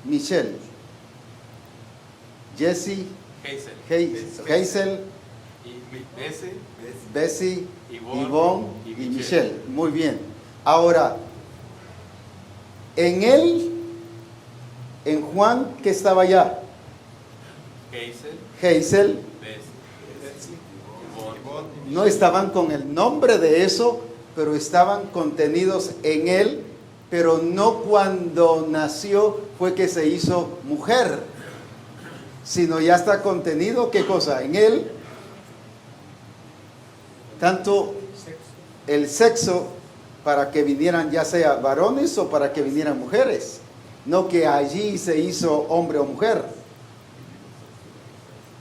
Michelle. Jesse, Hazel, y Bessie, Yvonne Yvonne y y Michelle. Michelle. Muy bien. Ahora, en él, en Juan, que estaba allá, Hazel, Bessie, Yvonne. no estaban con el nombre de eso, pero estaban contenidos en él, pero no cuando nació fue que se hizo mujer, sino ya está contenido, ¿qué cosa? En él, tanto el sexo para que vinieran ya sea varones o para que vinieran mujeres, no que allí se hizo hombre o mujer.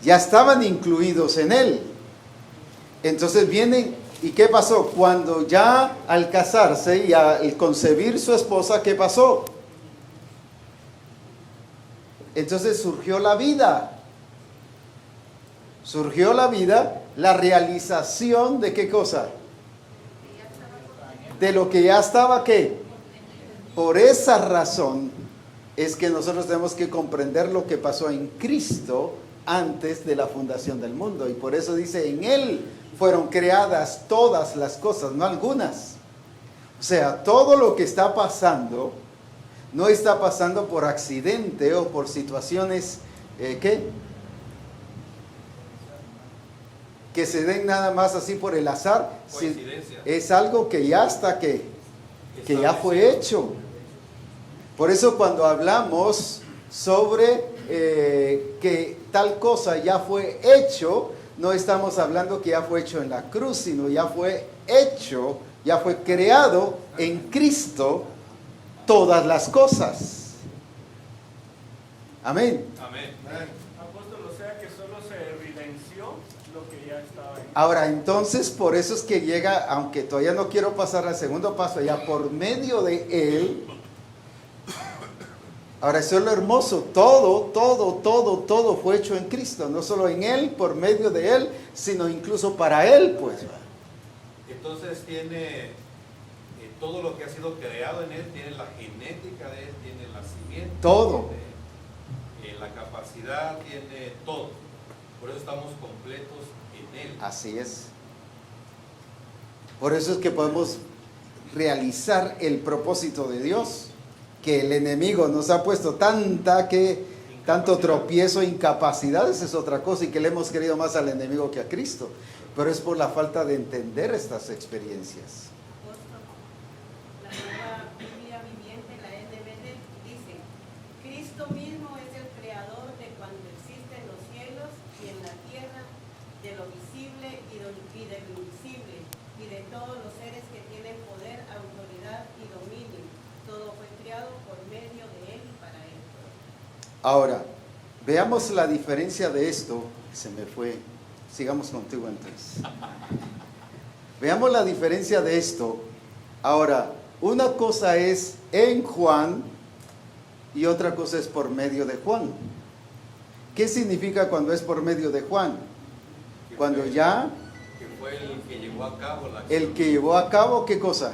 Ya estaban incluidos en él. Entonces vienen, ¿y qué pasó? Cuando ya al casarse y al concebir su esposa, ¿qué pasó? Entonces surgió la vida. Surgió la vida, la realización de qué cosa? De lo que ya estaba, ¿qué? Por esa razón es que nosotros tenemos que comprender lo que pasó en Cristo antes de la fundación del mundo. Y por eso dice, en Él fueron creadas todas las cosas, no algunas. O sea, todo lo que está pasando, no está pasando por accidente o por situaciones, que se den nada más así por el azar. Coincidencia. Es algo que ya está, que ya fue hecho. Por eso cuando hablamos sobre que tal cosa ya fue hecho, no estamos hablando que ya fue hecho en la cruz, sino ya fue hecho, ya fue creado en Cristo todas las cosas. Amén. Amén. Apóstol, o sea que solo se evidenció lo que ya estaba en. Ahora, entonces, por eso es que llega, aunque todavía no quiero pasar al segundo paso, ya por medio de Él. Ahora, eso es lo hermoso, todo fue hecho en Cristo, no solo en Él, por medio de Él, sino incluso para Él, pues. Entonces tiene todo lo que ha sido creado en Él, tiene la genética de Él, tiene el nacimiento, Todo. tiene, la capacidad, tiene todo. Por eso estamos completos en Él. Así es. Por eso es que podemos realizar el propósito de Dios, que el enemigo nos ha puesto tanto tropiezo, incapacidades es otra cosa, y que le hemos querido más al enemigo que a Cristo, pero es por la falta de entender estas experiencias. Apóstol, la nueva Biblia viviente, la NBD, dice: Cristo mismo es el creador de cuanto existe en los cielos y en la tierra, de lo visible y de lo invisible, y de todos los seres que tienen poder, autoridad y dominio. Todo fue creado por medio de Él y para Él. Ahora, veamos la diferencia de esto. Se me fue. Sigamos contigo entonces. Veamos la diferencia de esto. Ahora, una cosa es en Juan y otra cosa es por medio de Juan. ¿Qué significa cuando es por medio de Juan? Cuando ya Que fue el que llevó a cabo la acción. el que llevó a cabo, ¿qué cosa?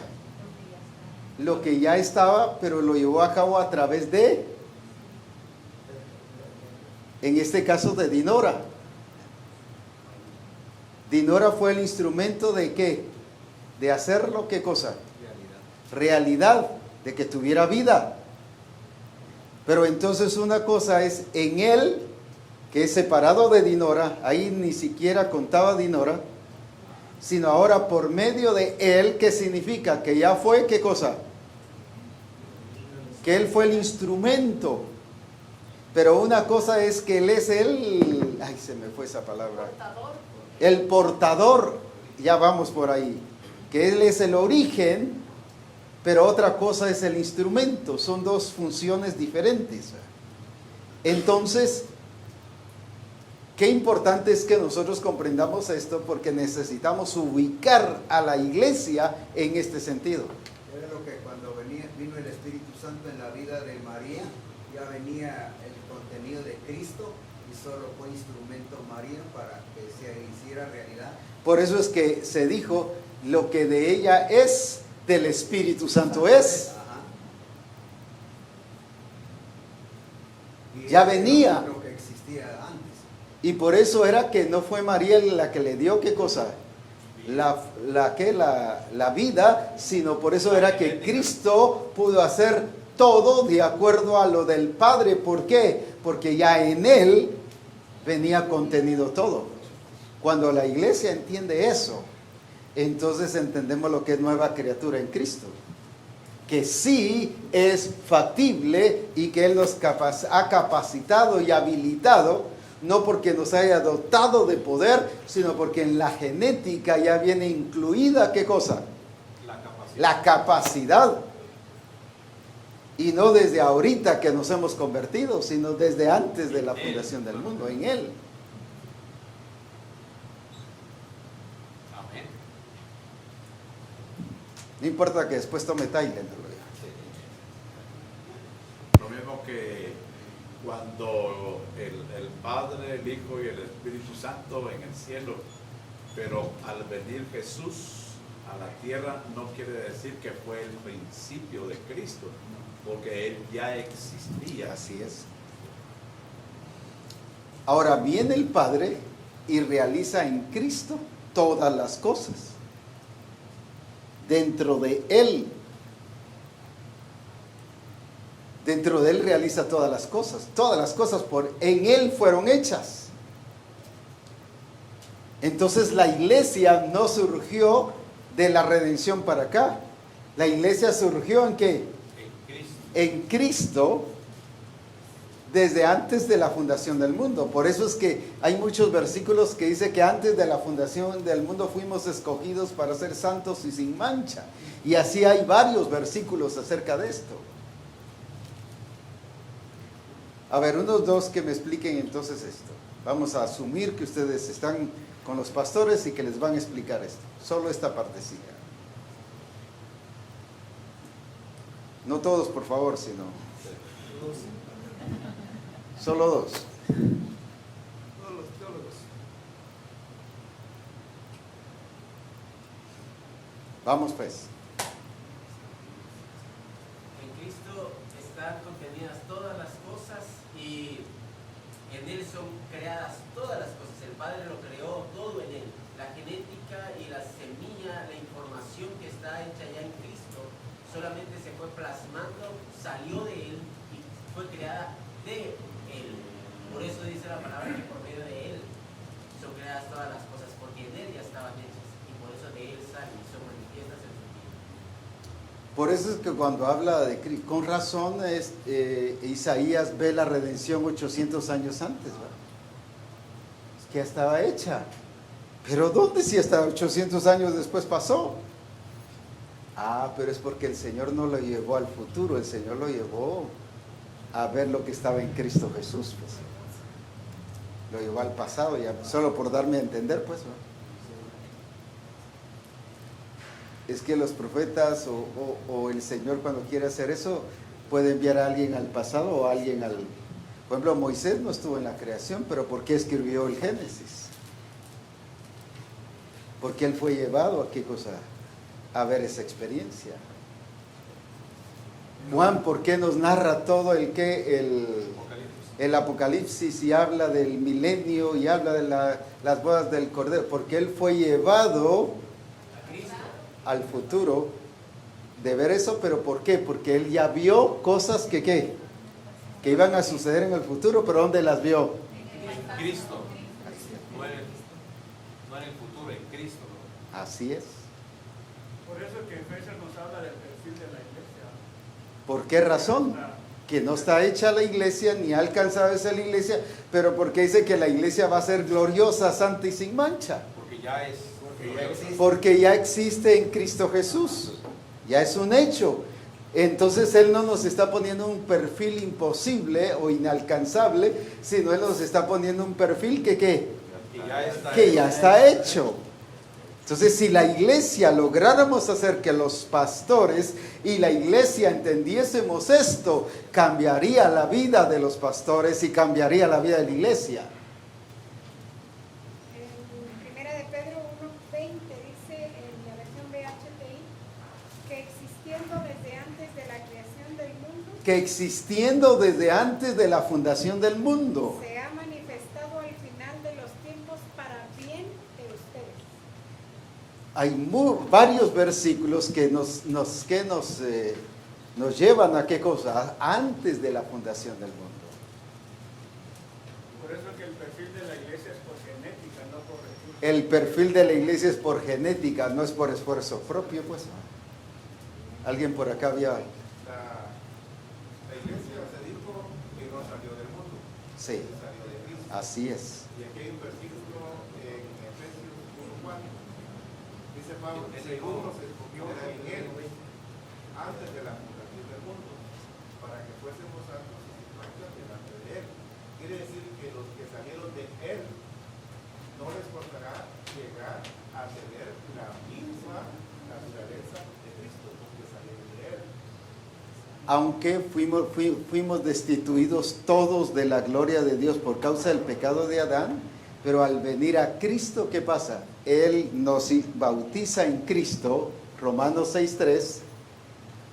Lo que ya estaba, pero lo llevó a cabo a través de, en este caso, de Dinora. Dinora fue el instrumento de ¿qué? De hacerlo, ¿qué cosa? Realidad. de que tuviera vida. Pero entonces una cosa es en él, que es separado de Dinora, ahí ni siquiera contaba Dinora, sino ahora por medio de él, que significa que ya fue, ¿qué cosa? Que él fue el instrumento. Pero una cosa es que él es ay, se me fue esa palabra. Portador. El portador, ya vamos por ahí, que él es el origen, pero otra cosa es el instrumento, son dos funciones diferentes. Entonces, qué importante es que nosotros comprendamos esto, porque necesitamos ubicar a la iglesia en este sentido. Era lo que cuando vino el Espíritu Santo en la vida de María, ya venía el contenido de Cristo y solo fue instrumento María para que se hiciera realidad. Por eso es que se dijo, lo que de ella es, del Espíritu Santo es. Ajá. Y Ya eso venía. es lo que existía antes. Y por eso era que no fue María la que le dio, ¿qué cosa? La vida, sino por eso era que Cristo pudo hacer todo de acuerdo a lo del Padre. ¿Por qué? Porque ya en Él venía contenido todo. Cuando la iglesia entiende eso, entonces entendemos lo que es nueva criatura en Cristo. Que sí es factible y que Él nos ha capacitado y habilitado, no porque nos haya dotado de poder, sino porque en la genética ya viene incluida, ¿qué cosa? La capacidad. Y no desde ahorita que nos hemos convertido, sino desde antes de la fundación del mundo, en Él. Amén. No importa que después tome Tylenol. Lo mismo que cuando el Padre, el Hijo y el Espíritu Santo en el cielo, pero al venir Jesús a la tierra no quiere decir que fue el principio de Cristo, porque Él ya existía. Así es. Ahora viene el Padre y realiza en Cristo todas las cosas. Dentro de Él. Dentro de Él realiza todas las cosas. Todas las cosas en Él fueron hechas. Entonces la iglesia no surgió de la redención para acá. La iglesia surgió ¿en qué? En Cristo, desde antes de la fundación del mundo. Por eso es que hay muchos versículos que dice que antes de la fundación del mundo fuimos escogidos para ser santos y sin mancha. Y así hay varios versículos acerca de esto. A ver, unos dos que me expliquen entonces esto. Vamos a asumir que ustedes están con los pastores y que les van a explicar esto. Solo esta partecita. No todos, por favor, sino solo dos. Todos los teólogos. Vamos pues. En Cristo están contenidas todas las cosas y en Él son creadas todas las cosas. El Padre lo creó todo en Él. La genética y la semilla, la información que está hecha ya en Cristo, solamente se fue plasmando, salió de Él y fue creada de Él. Por eso dice la palabra que por medio de Él son creadas todas las cosas, porque en Él ya estaban hechas y por eso de Él salen y son manifiestas en su vida. Por eso es que cuando habla de Cristo, con razón Isaías ve la redención 800 años antes, ¿verdad? Es que ya estaba hecha. Pero ¿dónde si hasta 800 años después pasó? Ah, pero es porque el Señor no lo llevó al futuro, el Señor lo llevó a ver lo que estaba en Cristo Jesús, pues. Lo llevó al pasado, ya, solo por darme a entender, pues, ¿no? Es que los profetas o el Señor cuando quiere hacer eso, puede enviar a alguien al pasado o a alguien al... Por ejemplo, Moisés no estuvo en la creación, pero ¿por qué escribió el Génesis? Porque él fue llevado a qué cosa, a ver esa experiencia. Juan, ¿por qué nos narra todo el Apocalipsis y habla del milenio y habla de las bodas del Cordero? Porque él fue llevado al futuro de ver eso, pero ¿por qué? Porque él ya vio cosas que ¿qué? Que iban a suceder en el futuro, pero ¿dónde las vio? En Cristo. No en el futuro, en Cristo. ¿no? Así es. Por eso que Efesios nos habla del perfil de la iglesia. ¿Por qué razón? Que no está hecha la iglesia, ni ha alcanzado a ser la iglesia, pero porque dice que la iglesia va a ser gloriosa, santa y sin mancha. Porque ya es. Porque ya existe en Cristo Jesús. Ya es un hecho. Entonces Él no nos está poniendo un perfil imposible o inalcanzable, sino Él nos está poniendo un perfil que ya está hecho. Entonces, si la iglesia lográramos hacer que los pastores y la iglesia entendiésemos esto, cambiaría la vida de los pastores y cambiaría la vida de la iglesia. En Primera de Pedro 1:20 dice en la versión BHTI que existiendo desde antes de la creación del mundo, Que existiendo desde antes de la fundación del mundo, se ha manifestado al final de los tiempos para bien de ustedes. hay varios versículos que nos llevan a qué cosa, antes de la fundación del mundo. Por eso que el perfil de la iglesia es por genética, no por recursos. El perfil de la iglesia es por genética, no es por esfuerzo propio, pues. Alguien por acá había. La iglesia se dijo que no salió del mundo. Sí, Salió de Cristo. así es. Y aquí hay un versículo en Efesios 1:4. Dice Pablo, según nos escogió en él antes de la fundación del mundo, para que fuésemos santos y sin mancha delante de él. Quiere decir que los que salieron de él no les costará llegar a tener la misma naturaleza de Cristo, porque salieron de él. Aunque fuimos destituidos todos de la gloria de Dios por causa del pecado de Adán, pero al venir a Cristo, ¿qué pasa? Él nos bautiza en Cristo, Romanos 6:3.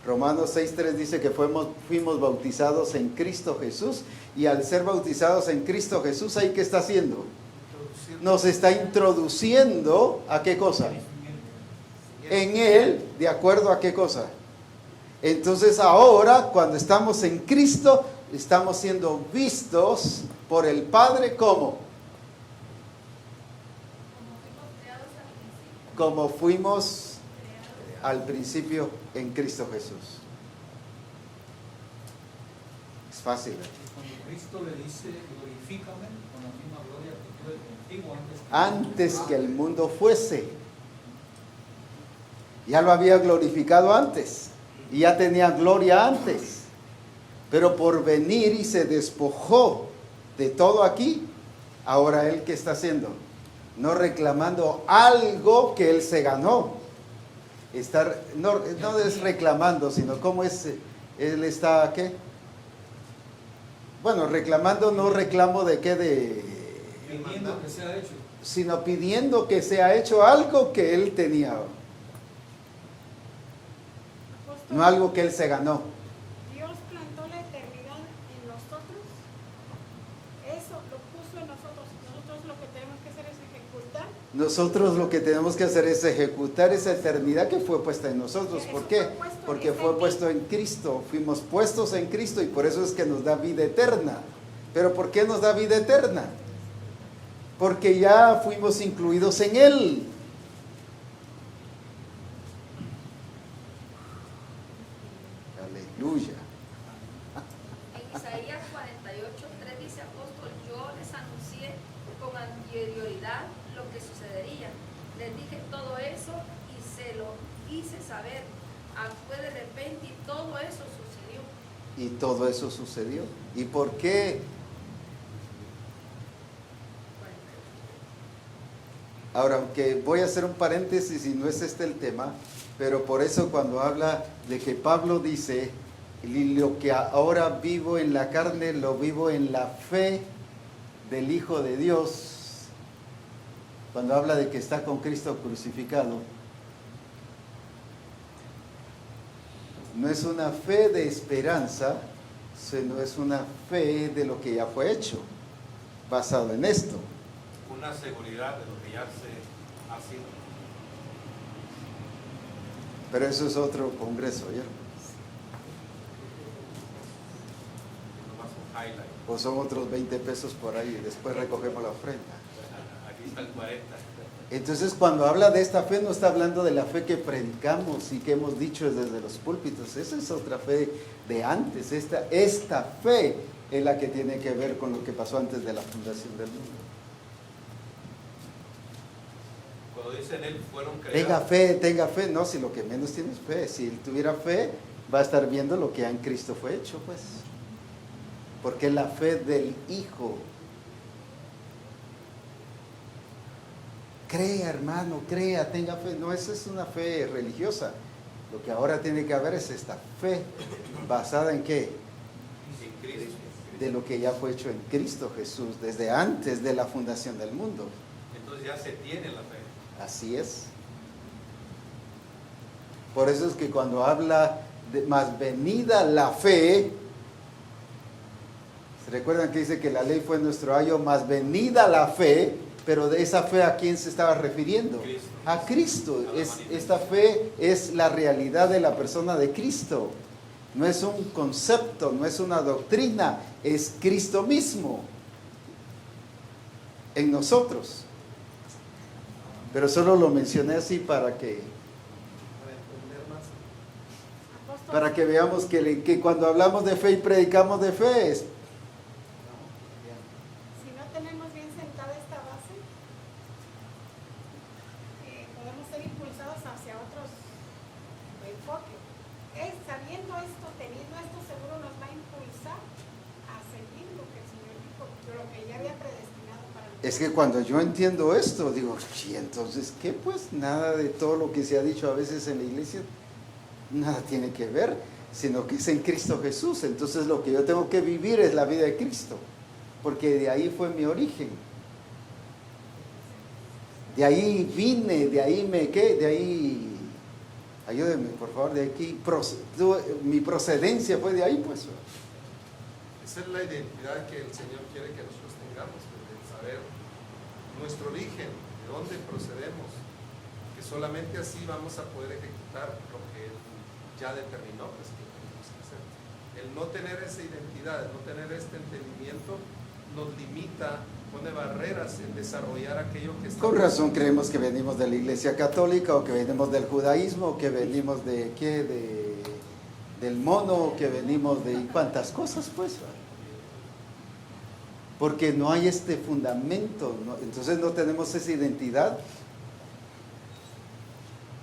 Romanos 6:3 dice que fuimos bautizados en Cristo Jesús, y al ser bautizados en Cristo Jesús, ¿ahí qué está haciendo? Nos está introduciendo ¿a qué cosa? En Él, ¿de acuerdo a qué cosa? Entonces ahora, cuando estamos en Cristo, estamos siendo vistos por el Padre ¿cómo? Como fuimos al principio en Cristo Jesús. Es fácil, ¿eh? Cuando Cristo le dice, glorifícame con la misma gloria que tuve contigo Antes que el mundo fuese. Ya lo había glorificado antes. Y ya tenía gloria antes. Pero por venir y se despojó de todo aquí, ahora Él ¿qué está haciendo? No reclamando algo que Él se ganó. No es reclamando, sino cómo es, Él está, ¿qué? Bueno, reclamando, no reclamo de qué, pidiendo que sea hecho. sino pidiendo que sea hecho algo que Él tenía, no algo que Él se ganó. Dios plantó la eternidad en nosotros. Eso lo puso en nosotros. Nosotros lo que tenemos que hacer es ejecutar. Nosotros lo que tenemos que hacer es ejecutar esa eternidad que fue puesta en nosotros. ¿Por qué? Porque fue puesto en Cristo. Fuimos puestos en Cristo y por eso es que nos da vida eterna. ¿Pero por qué nos da vida eterna? Porque ya fuimos incluidos en Él. Aleluya. En Isaías 48:3 dice apóstol, yo les anuncié con anterioridad lo que sucedería. Les dije todo eso y se lo hice saber. Actué de repente y todo eso sucedió. Y todo eso sucedió. ¿Y por qué? Ahora, aunque voy a hacer un paréntesis y no es este el tema, pero por eso cuando habla de que Pablo dice, lo que ahora vivo en la carne, lo vivo en la fe del Hijo de Dios, cuando habla de que está con Cristo crucificado, no es una fe de esperanza, sino es una fe de lo que ya fue hecho, basado en esto. Una seguridad de lo que ya se ha sido. Pero eso es otro congreso, ¿ya? Nomás un highlight. O son otros 20 pesos por ahí y después recogemos la ofrenda. Aquí están 40. Entonces, cuando habla de esta fe, no está hablando de la fe que predicamos y que hemos dicho desde los púlpitos. Esa es otra fe de antes. Esta fe es la que tiene que ver con lo que pasó antes de la fundación del mundo. Cuando dicen él fueron creados. Tenga fe. No, si lo que menos tiene es fe. Si él tuviera fe, va a estar viendo lo que en Cristo fue hecho, pues. Porque la fe del Hijo. Crea, hermano, crea, tenga fe. No, esa es una fe religiosa. Lo que ahora tiene que haber es esta fe. ¿Basada en qué? En Cristo. De lo que ya fue hecho en Cristo Jesús, desde antes de la fundación del mundo. Entonces ya se tiene la fe. Así es. Por eso es que cuando habla de más venida la fe, ¿se recuerdan que dice que la ley fue nuestro ayo? Más venida la fe, pero de esa fe, ¿a quién se estaba refiriendo? Cristo. A Cristo. Esta fe es la realidad de la persona de Cristo. No es un concepto, no es una doctrina, es Cristo mismo en nosotros. Pero solo lo mencioné así para que veamos que cuando hablamos de fe y predicamos de fe es... Si no tenemos bien sentada esta base, podemos ser impulsados hacia otros enfoques. Sabiendo esto, teniendo esto, seguro nos va a impulsar a seguir lo que el Señor dijo, lo que ya había predestinado para nosotros. Es que cuando yo entiendo esto, digo, ¿y entonces qué? Pues nada de todo lo que se ha dicho a veces en la iglesia, nada tiene que ver, sino que es en Cristo Jesús. Entonces lo que yo tengo que vivir es la vida de Cristo, porque de ahí fue mi origen. De ahí vine, de ahí de ahí... Ayúdenme, por favor, de aquí, mi procedencia fue de ahí, pues. Esa es la identidad que el Señor quiere que nosotros tengamos, de saber nuestro origen, de dónde procedemos, que solamente así vamos a poder ejecutar lo que Él ya determinó pues, que tenemos que hacer. El no tener esa identidad, el no tener este entendimiento, nos limita, pone barreras en desarrollar aquello que está. Con razón creemos que venimos de la Iglesia Católica, o que venimos del judaísmo, o que venimos de qué, del mono, o que venimos de cuántas cosas, pues. Porque no hay este fundamento, ¿no? Entonces no tenemos esa identidad.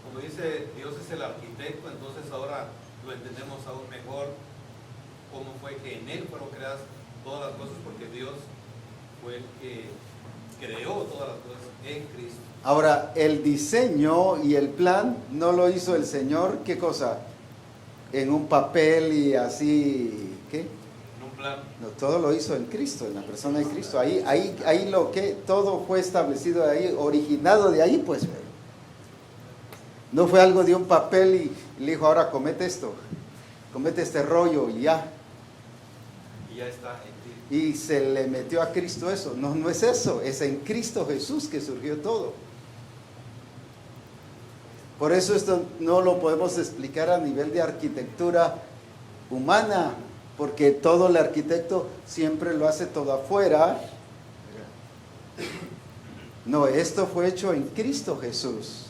Como dice, Dios es el arquitecto, entonces ahora lo entendemos aún mejor cómo fue que en Él fueron creadas todas las cosas, porque Dios fue el que creó todas las cosas en Cristo. Ahora, el diseño y el plan no lo hizo el Señor, ¿qué cosa? En un papel y así, ¿qué? En un plan. No, todo lo hizo en Cristo, en la persona de Cristo. Ahí lo que, todo fue establecido de ahí, originado de ahí, pues. No fue algo de un papel y le dijo, ahora comete esto, comete este rollo y ya. Y ya está en ti. Y se le metió a Cristo eso. No, no es eso, es en Cristo Jesús que surgió todo. Por eso esto no lo podemos explicar a nivel de arquitectura humana, porque todo el arquitecto siempre lo hace todo afuera. No, esto fue hecho en Cristo Jesús.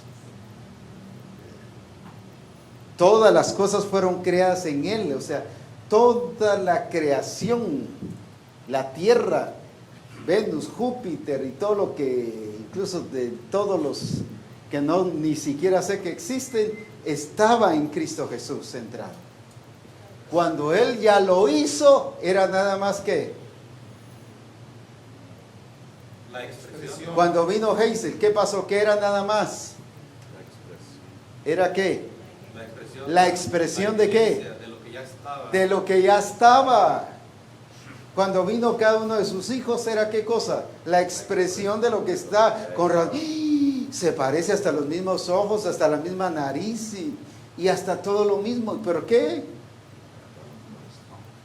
Todas las cosas fueron creadas en Él, o sea, toda la creación, la tierra, Venus, Júpiter y todo lo que, incluso de todos los que no ni siquiera sé que existen, estaba en Cristo Jesús centrado. Cuando Él ya lo hizo, era nada más que la expresión. Cuando vino Hazel, ¿qué pasó? ¿Qué era nada más? ¿Era qué? La expresión de qué? De lo que ya estaba. De lo que ya estaba. Cuando vino cada uno de sus hijos, ¿era qué cosa? La expresión de lo que está. Se parece hasta los mismos ojos, hasta la misma nariz y hasta todo lo mismo. ¿Pero qué?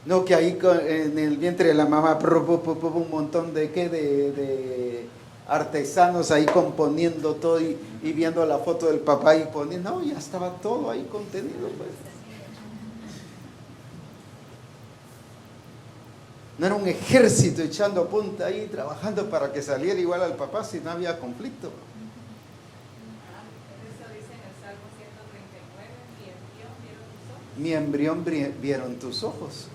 No, que ahí en el vientre de la mamá un montón de qué, artesanos ahí componiendo todo y viendo la foto del papá y poniendo, no, ya estaba todo ahí contenido, pues. No era un ejército echando punta ahí, trabajando para que saliera igual al papá si no había conflicto. Eso dice en el Salmo 139, Mi embrión vieron tus ojos.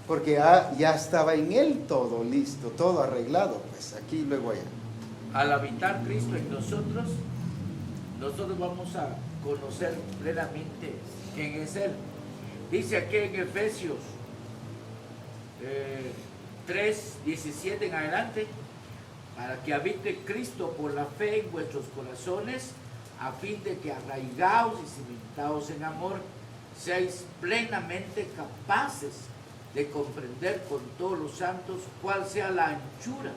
Porque ya estaba en él todo listo, todo arreglado, pues aquí y luego allá. Al habitar Cristo en nosotros, nosotros vamos a conocer plenamente quién es Él. Dice aquí en Efesios 3:17 en adelante, para que habite Cristo por la fe en vuestros corazones, a fin de que arraigados y cimentados en amor, seáis plenamente capaces de comprender con todos los santos cuál sea la anchura,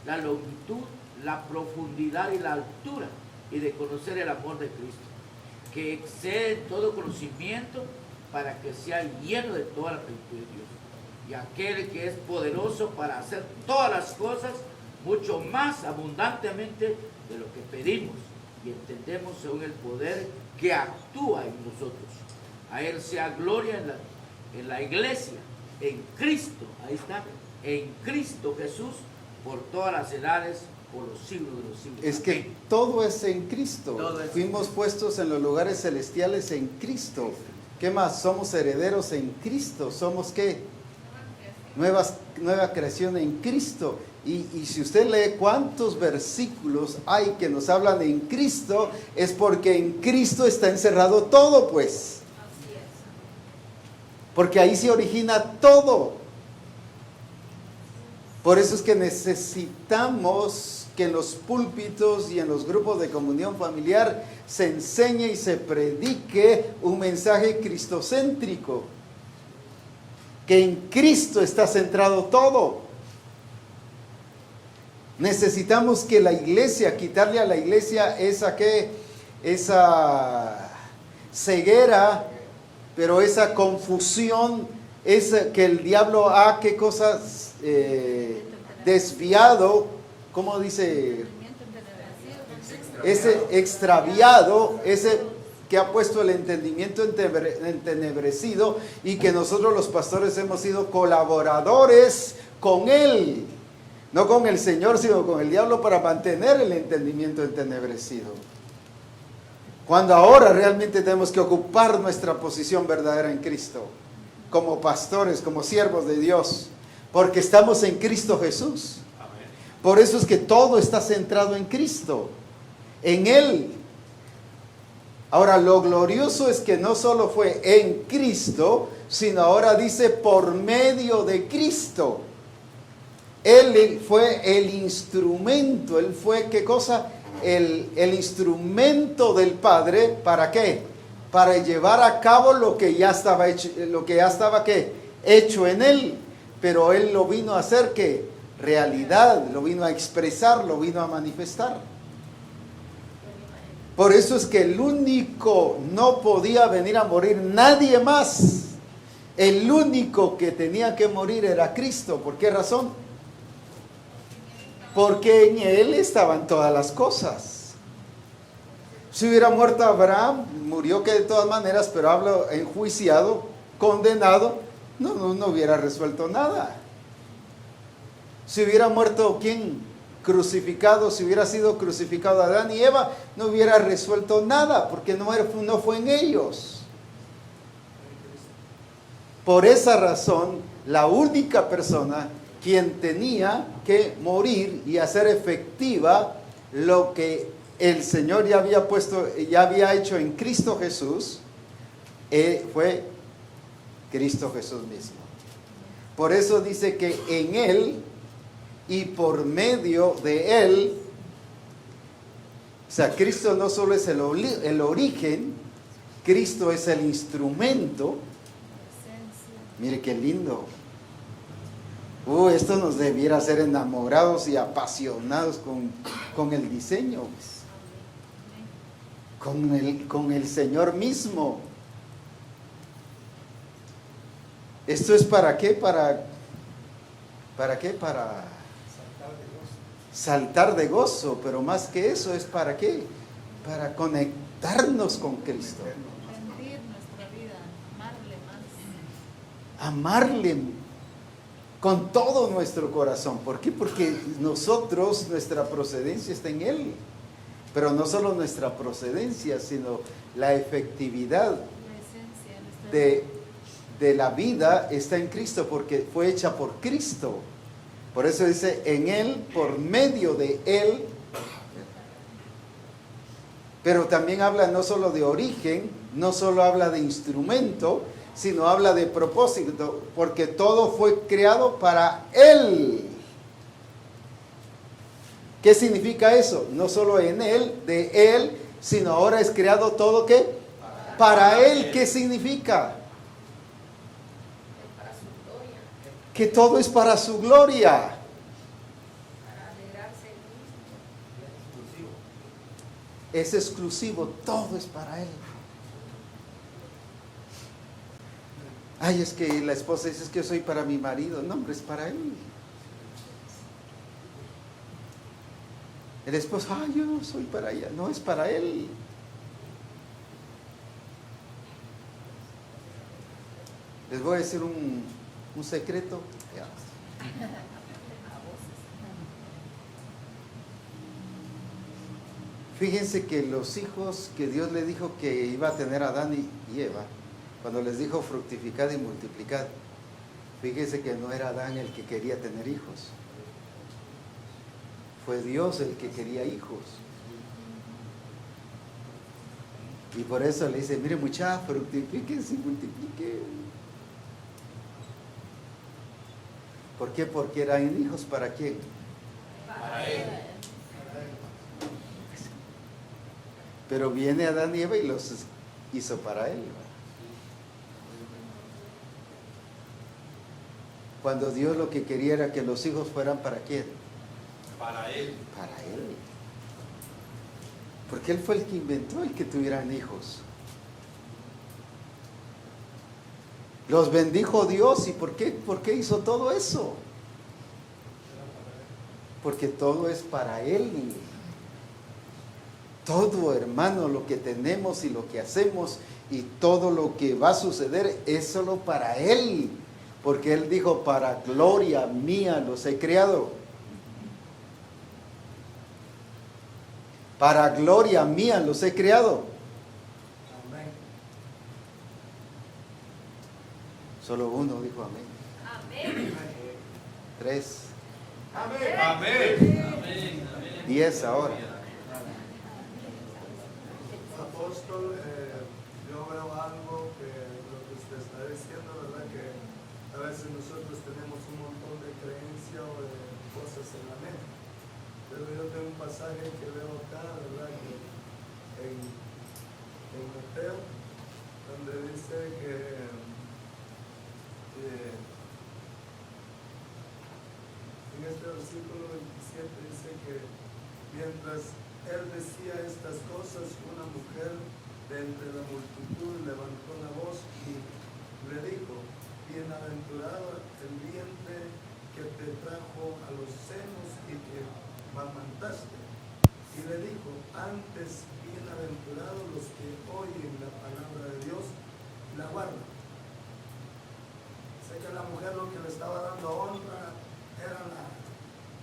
la longitud, la profundidad y la altura, y de conocer el amor de Cristo, que excede todo conocimiento, para que sea lleno de toda la plenitud de Dios. Y aquel que es poderoso para hacer todas las cosas mucho más abundantemente de lo que pedimos y entendemos, según el poder que actúa en nosotros. A Él sea gloria en la iglesia, en Cristo, ahí está, en Cristo Jesús, por todas las edades, por los siglos de los siglos. Es que todo es en Cristo. Fuimos puestos en los lugares celestiales en Cristo. ¿Qué más? Somos herederos en Cristo. ¿Somos qué? Nueva creación en Cristo. Y si usted lee cuántos versículos hay que nos hablan en Cristo, es porque en Cristo está encerrado todo, pues. Porque ahí se origina todo. Por eso es que necesitamos que en los púlpitos y en los grupos de comunión familiar se enseñe y se predique un mensaje cristocéntrico. Que en Cristo está centrado todo. Necesitamos que la iglesia, quitarle a la iglesia esa ceguera, pero esa confusión, esa que el diablo ha, qué cosas desviado, ¿cómo dice? Ese extraviado, ese que ha puesto el entendimiento entenebrecido, y que nosotros los pastores hemos sido colaboradores con él, no con el Señor, sino con el diablo, para mantener el entendimiento entenebrecido. Cuando ahora realmente tenemos que ocupar nuestra posición verdadera en Cristo, como pastores, como siervos de Dios, porque estamos en Cristo Jesús. Por eso es que todo está centrado en Cristo, en Él. Ahora, lo glorioso es que no solo fue en Cristo, sino ahora dice por medio de Cristo. Él fue el instrumento, Él fue, ¿qué cosa? El instrumento del Padre, ¿para qué? Para llevar a cabo lo que ya estaba hecho, hecho en Él. Pero Él lo vino a hacer, ¿qué? Realidad, lo vino a expresar, lo vino a manifestar. Por eso es que el único no podía venir a morir nadie más. El único que tenía que morir era Cristo. ¿Por qué razón? Porque en Él estaban todas las cosas. Si hubiera muerto Abraham, murió que de todas maneras, pero hablo enjuiciado, condenado, no hubiera resuelto nada. Si hubiera muerto, ¿quién? Crucificado, si hubiera sido crucificado Adán y Eva, no hubiera resuelto nada, porque no fue en ellos. Por esa razón, la única persona quien tenía que morir y hacer efectiva lo que el Señor ya había hecho en Cristo Jesús, fue Cristo Jesús mismo. Por eso dice que en Él y por medio de Él, o sea, Cristo no solo es el origen, Cristo es el instrumento. Mire qué lindo. Esto nos debiera hacer enamorados y apasionados con el diseño, pues. Con el Señor mismo. ¿Esto es para qué? ¿Para qué? Para saltar de gozo, pero más que eso es ¿para qué? Para conectarnos con Cristo. Rendir nuestra vida, amarle más. Amarle con todo nuestro corazón. ¿Por qué? Porque nosotros, nuestra procedencia está en Él. Pero no solo nuestra procedencia, sino la efectividad La esencia, de la vida está en Cristo, porque fue hecha por Cristo. Por eso dice, en Él, por medio de Él. Pero también habla no solo de origen, no solo habla de instrumento, sino habla de propósito, porque todo fue creado para Él. ¿Qué significa eso? No solo en Él, de Él, sino ahora es creado todo ¿qué? Para Él. ¿Qué significa? Para su gloria, Que todo es para su gloria. para alegrarse en Cristo. Es exclusivo, todo es para Él. Ay, es que la esposa dice, es que yo soy para mi marido. No, hombre, es para Él. El esposo, ay, yo no soy para ella. No, es para Él. Les voy a decir un secreto. Fíjense que los hijos que Dios le dijo que iba a tener a Adán y Eva, cuando les dijo fructificad y multiplicad, fíjense que no era Adán el que quería tener hijos. Fue Dios el que quería hijos. Y por eso le dice, mire muchachos, fructifíquense y multipliquen. ¿Por qué? Porque eran hijos ¿para quién? Para Él. Pero viene Adán y Eva y los hizo para Él. Cuando Dios lo que quería era que los hijos fueran ¿para quién? Para Él. Para Él. Porque Él fue el que inventó el que tuvieran hijos. Los bendijo Dios. ¿Y por qué hizo todo eso? Porque todo es para Él. Todo, hermano, lo que tenemos y lo que hacemos y todo lo que va a suceder es solo para Él. Porque Él dijo, para gloria mía los he creado. Para gloria mía los he creado. Amén. Solo uno dijo amén. Amén. 3, Amén. 10 ahora. Apóstol, yo veo algo que lo que usted está diciendo, ¿verdad? Que a veces nosotros tenemos un montón de creencias o de cosas en la mente. Pero yo tengo un pasaje que leo acá, ¿verdad? Que en Mateo, donde dice que en este versículo 27 dice que mientras él decía estas cosas, una mujer de entre la multitud levantó la voz y le dijo, bienaventurado el vientre que te trajo a los senos y que amamantaste. Y le dijo, antes bienaventurados los que oyen la palabra de Dios y la guardan. Sé que la mujer lo que le estaba dando honra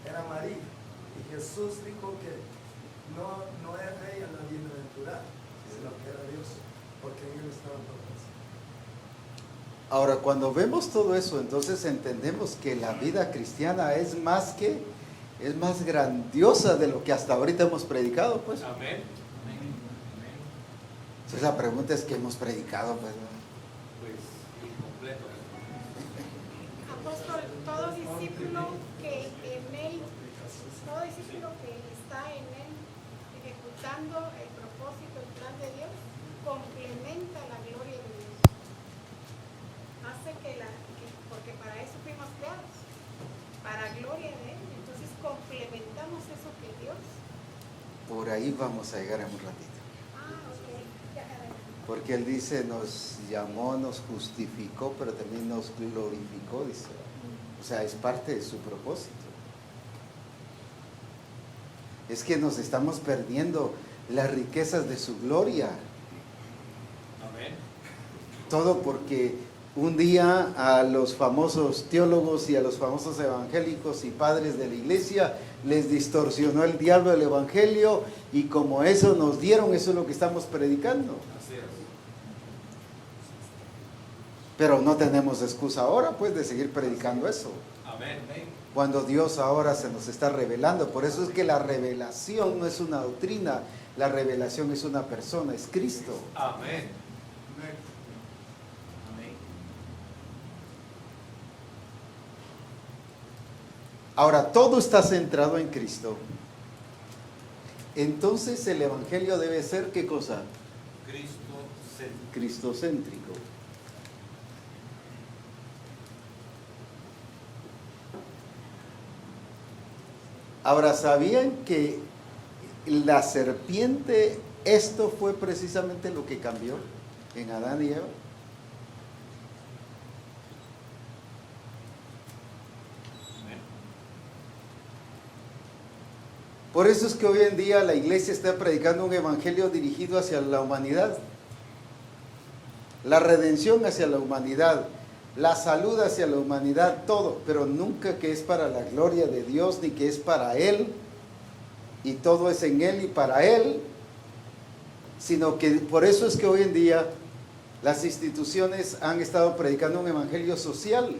era María. Y Jesús dijo que no era ella la bienaventurada, sino que era Dios, porque en él estaba todo eso. Ahora, cuando vemos todo eso, entonces entendemos que la vida cristiana es más grandiosa de lo que hasta ahorita hemos predicado, pues. Amén. Entonces la pregunta es ¿qué hemos predicado? Pues, Pues incompleto. Apóstol, todo discípulo que está en él ejecutando el propósito, el plan de Dios, complementa la gloria de Dios. Hace porque para eso fuimos creados, para gloria de Él. Entonces complementamos eso que Dios. por ahí vamos a llegar en un ratito. Ok. Ya, Porque Él dice, nos llamó, nos justificó, pero también nos glorificó, dice. O sea, es parte de su propósito. es que nos estamos perdiendo las riquezas de su gloria. Amén. Todo porque un día a los famosos teólogos y a los famosos evangélicos y padres de la iglesia les distorsionó el diablo el evangelio, y como eso nos dieron, eso es lo que estamos predicando. Así es. Pero no tenemos excusa ahora, pues, de seguir predicando eso. Amén. Cuando Dios ahora se nos está revelando. Por eso es que la revelación no es una doctrina, la revelación es una persona, es Cristo. Amén. Ahora, todo está centrado en Cristo. Entonces el evangelio debe ser, ¿qué cosa? Cristocéntrico. Ahora, ¿sabían que la serpiente, esto fue precisamente lo que cambió en Adán y Eva? Por eso es que hoy en día la iglesia está predicando un evangelio dirigido hacia la humanidad, la redención hacia la humanidad, la salud hacia la humanidad, todo, pero nunca que es para la gloria de Dios ni que es para Él, y todo es en Él y para Él, sino que por eso es que hoy en día las instituciones han estado predicando un evangelio social.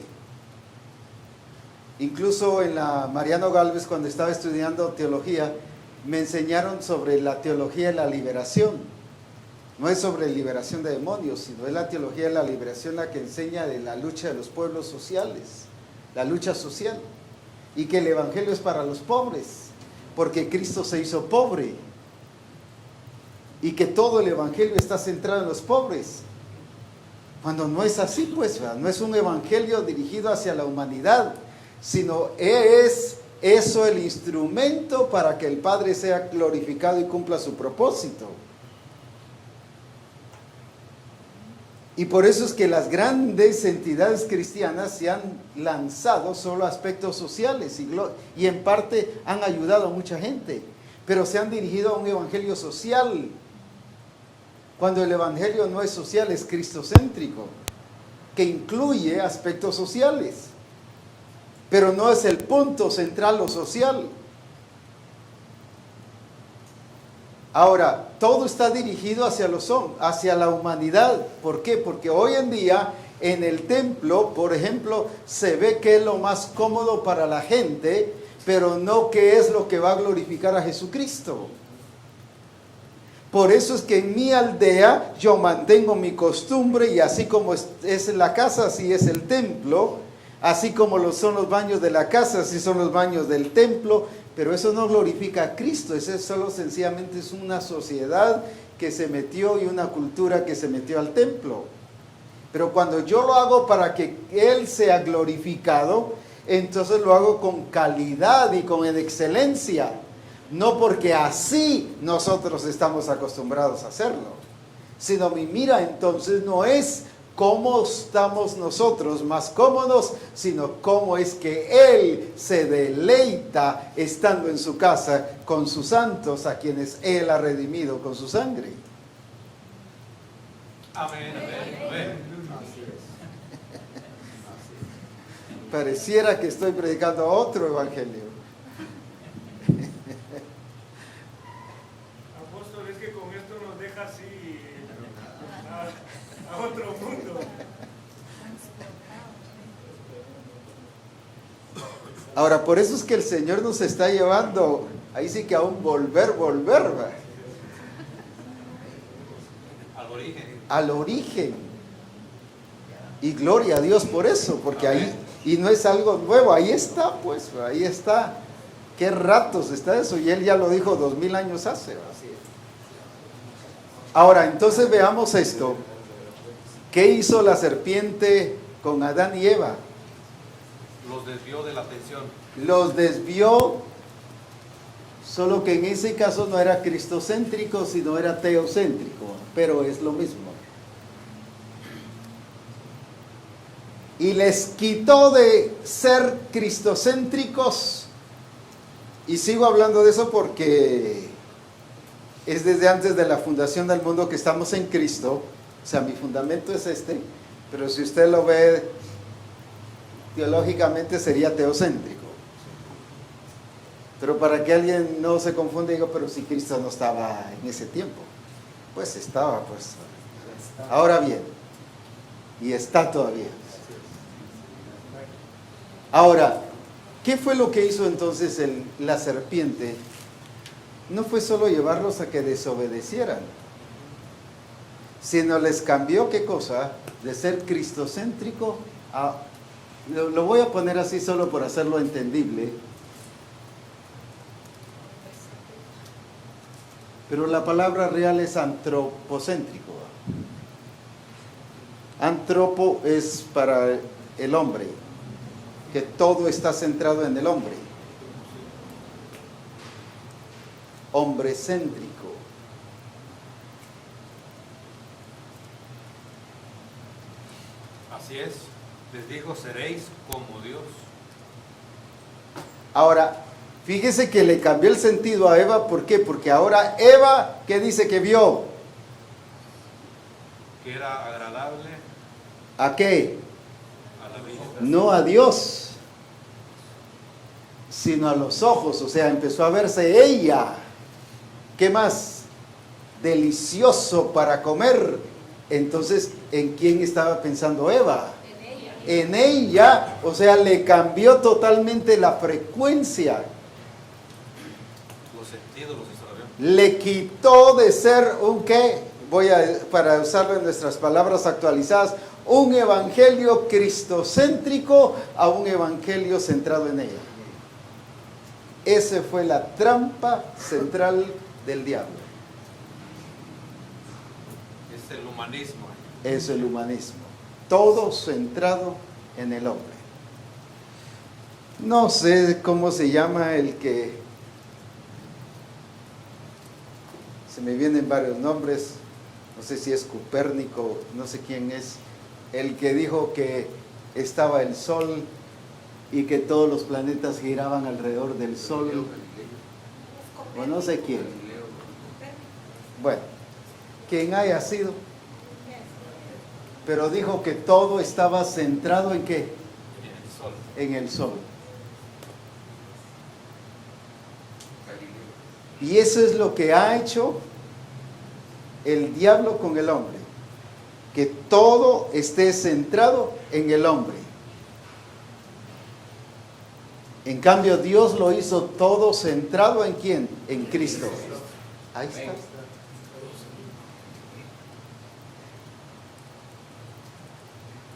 Incluso en la Mariano Gálvez, cuando estaba estudiando teología, me enseñaron sobre la teología de la liberación. No es sobre liberación de demonios, sino es la teología de la liberación la que enseña de la lucha de los pueblos sociales, la lucha social, y que el evangelio es para los pobres, porque Cristo se hizo pobre, y que todo el evangelio está centrado en los pobres. Cuando no es así, pues, no es un evangelio dirigido hacia la humanidad, sino es eso el instrumento para que el Padre sea glorificado y cumpla su propósito. Y por eso es que las grandes entidades cristianas se han lanzado solo a aspectos sociales y en parte han ayudado a mucha gente, pero se han dirigido a un evangelio social, cuando el evangelio no es social, es cristocéntrico, que incluye aspectos sociales. Pero no es el punto central lo social. Ahora, todo está dirigido hacia la humanidad. ¿Por qué? Porque hoy en día en el templo, por ejemplo, se ve que es lo más cómodo para la gente, pero no que es lo que va a glorificar a Jesucristo. Por eso es que en mi aldea yo mantengo mi costumbre, y así como es la casa, así es el templo. Así como son los baños de la casa, así son los baños del templo, pero eso no glorifica a Cristo, eso solo sencillamente es una sociedad que se metió y una cultura que se metió al templo. Pero cuando yo lo hago para que Él sea glorificado, entonces lo hago con calidad y con excelencia, no porque así nosotros estamos acostumbrados a hacerlo, sino mi mira entonces no es cómo estamos nosotros más cómodos, sino cómo es que Él se deleita estando en su casa con sus santos, a quienes Él ha redimido con su sangre. Amén, amén, amén. Pareciera que estoy predicando otro evangelio. Apóstol, es que con esto nos deja así a otro mundo. Ahora, por eso es que el Señor nos está llevando, ahí sí que a un volver, ¿va? Al origen. Y gloria a Dios por eso, porque ahí, y no es algo nuevo, ahí está, pues, ahí está. ¿Qué ratos está eso? Y Él ya lo dijo 2000 años hace. Ahora, entonces veamos esto. ¿Qué hizo la serpiente con Adán y Eva? Los desvió de la atención. Los desvió, solo que en ese caso no era cristocéntrico, sino era teocéntrico, pero es lo mismo. Y les quitó de ser cristocéntricos Y sigo hablando de eso porque es desde antes de la fundación del mundo que estamos en Cristo. O sea, mi fundamento es este, pero si usted lo ve teológicamente sería teocéntrico. Pero para que alguien no se confunda, digo, pero si Cristo no estaba en ese tiempo. Pues estaba, pues. Ahora bien, y está todavía. Ahora, ¿qué fue lo que hizo entonces la serpiente? No fue solo llevarlos a que desobedecieran, sino les cambió, ¿qué cosa? De ser cristocéntrico a... Lo voy a poner así solo por hacerlo entendible. Pero la palabra real es antropocéntrico. Antropo es para el hombre, que todo está centrado en el hombre. Hombrecéntrico. Así es, les dijo, seréis como Dios. Ahora, fíjese que le cambió el sentido a Eva, ¿por qué? Porque ahora Eva, ¿qué dice que vio? Que era agradable. ¿A qué? A la vista. No a Dios, sino a los ojos, o sea, empezó a verse ella. ¿Qué más? Delicioso para comer. Entonces, ¿en quién estaba pensando Eva? En ella, o sea, le cambió totalmente la frecuencia. Los sentidos los desarrolló. Le quitó de ser un qué, para usarlo en nuestras palabras actualizadas, un evangelio cristocéntrico a un evangelio centrado en ella. Esa fue la trampa central del diablo. Es el humanismo. Es el humanismo. Todo centrado en el hombre. No sé cómo se llama el que... Se me vienen varios nombres. No sé si es Copérnico, no sé quién es. El que dijo que estaba el sol y que todos los planetas giraban alrededor del sol. O no sé quién. Bueno, quien haya sido. Pero dijo que todo estaba centrado en ¿qué? En el sol. Y eso es lo que ha hecho el diablo con el hombre. Que todo esté centrado en el hombre. En cambio, Dios lo hizo todo centrado ¿en quién? En Cristo. Ahí está.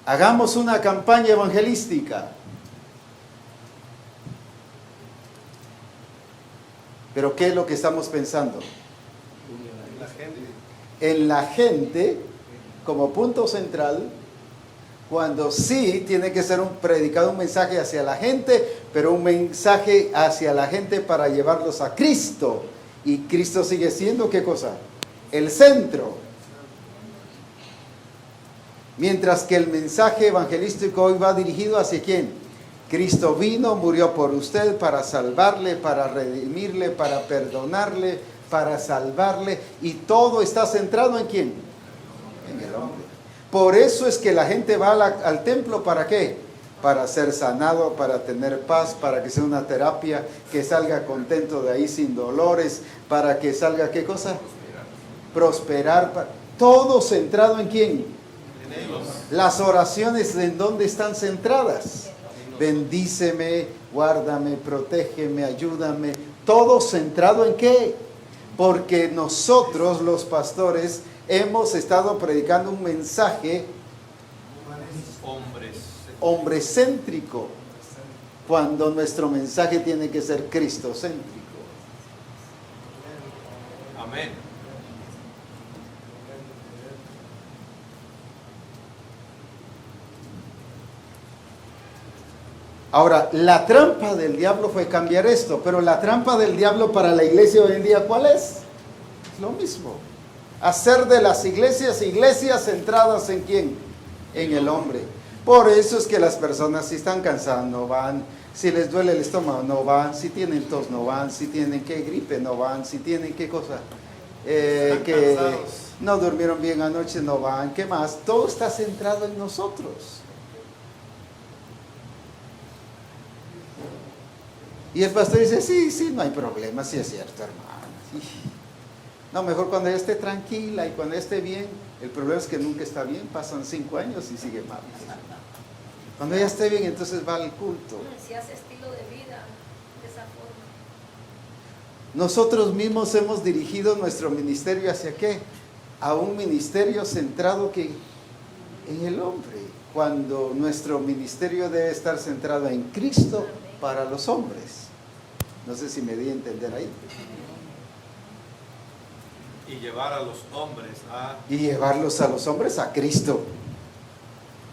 Hagamos una campaña evangelística. Pero ¿qué es lo que estamos pensando? En la gente como punto central, cuando sí tiene que ser predicado un mensaje hacia la gente, pero un mensaje hacia la gente para llevarlos a Cristo. Y Cristo sigue siendo ¿qué cosa? El centro. Mientras que el mensaje evangelístico hoy va dirigido hacia ¿quién? Cristo vino, murió por usted para salvarle, para redimirle, para perdonarle, para salvarle. Y todo está centrado ¿en quién? En el hombre. Por eso es que la gente va al templo, ¿para qué? Para ser sanado, para tener paz, para que sea una terapia, que salga contento de ahí sin dolores, para que salga ¿qué cosa? Prosperar. Todo centrado ¿en quién? Las oraciones ¿en dónde están centradas? Bendíceme, guárdame, protégeme, ayúdame. Todo centrado ¿en qué? Porque nosotros los pastores hemos estado predicando un mensaje hombrecéntrico, cuando nuestro mensaje tiene que ser cristocéntrico. Amén. Ahora, la trampa del diablo fue cambiar esto, pero la trampa del diablo para la iglesia hoy en día, ¿cuál es? Lo mismo. Hacer de las iglesias centradas ¿en quién? En el hombre. Por eso es que las personas se están cansando, van Si les duele el estómago, no van. Si tienen tos, no van. Si tienen qué gripe, no van. Si tienen qué cosa, que cansados. no durmieron bien anoche, no van. ¿Qué más? Todo está centrado en nosotros. Y el pastor dice, sí, no hay problema, sí es cierto, hermano. Sí. No, mejor cuando ella esté tranquila y cuando ella esté bien. El problema es que nunca está bien, pasan 5 años y sigue mal. Cuando ella esté bien, entonces va al culto. Si hace estilo de vida de esa forma. Nosotros mismos hemos dirigido nuestro ministerio ¿hacia qué? A un ministerio centrado que en el hombre, cuando nuestro ministerio debe estar centrado en Cristo para los hombres. No sé si me di a entender ahí. Y llevar a los hombres a... Y llevarlos a los hombres a Cristo,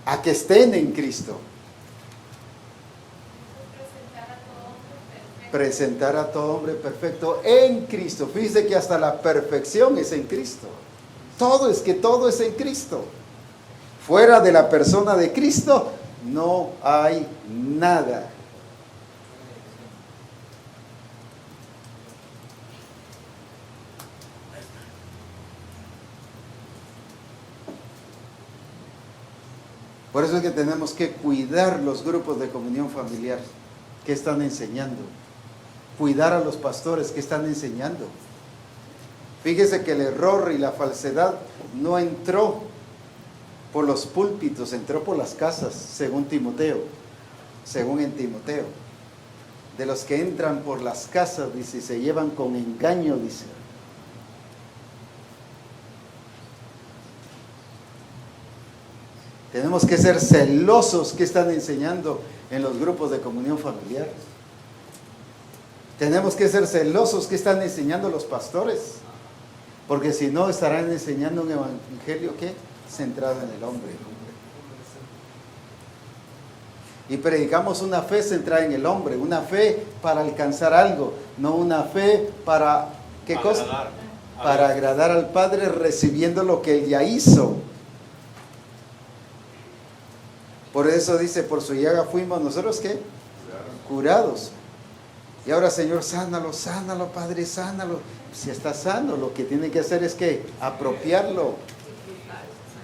a que estén en Cristo. Presentar a todo hombre perfecto en Cristo. Fíjese que hasta la perfección es en Cristo. Todo es en Cristo. Fuera de la persona de Cristo no hay nada. Por eso es que tenemos que cuidar los grupos de comunión familiar que están enseñando. Cuidar a los pastores que están enseñando. Fíjese que el error y la falsedad no entró por los púlpitos, entró por las casas, según en Timoteo. De los que entran por las casas, dice, se llevan con engaño, dice. Tenemos que ser celosos que están enseñando en los grupos de comunión familiar. Tenemos que ser celosos que están enseñando los pastores. Porque si no, estarán enseñando un evangelio ¿qué? Centrado en el hombre. Y predicamos una fe centrada en el hombre. Una fe para alcanzar algo. No una fe para, ¿qué cosa? Para agradar al Padre recibiendo lo que Él ya hizo. Por eso dice, por su llaga fuimos nosotros, ¿qué? Curados. Y ahora, Señor, sánalo, Padre, sánalo. Si está sano, lo que tiene que hacer es que apropiarlo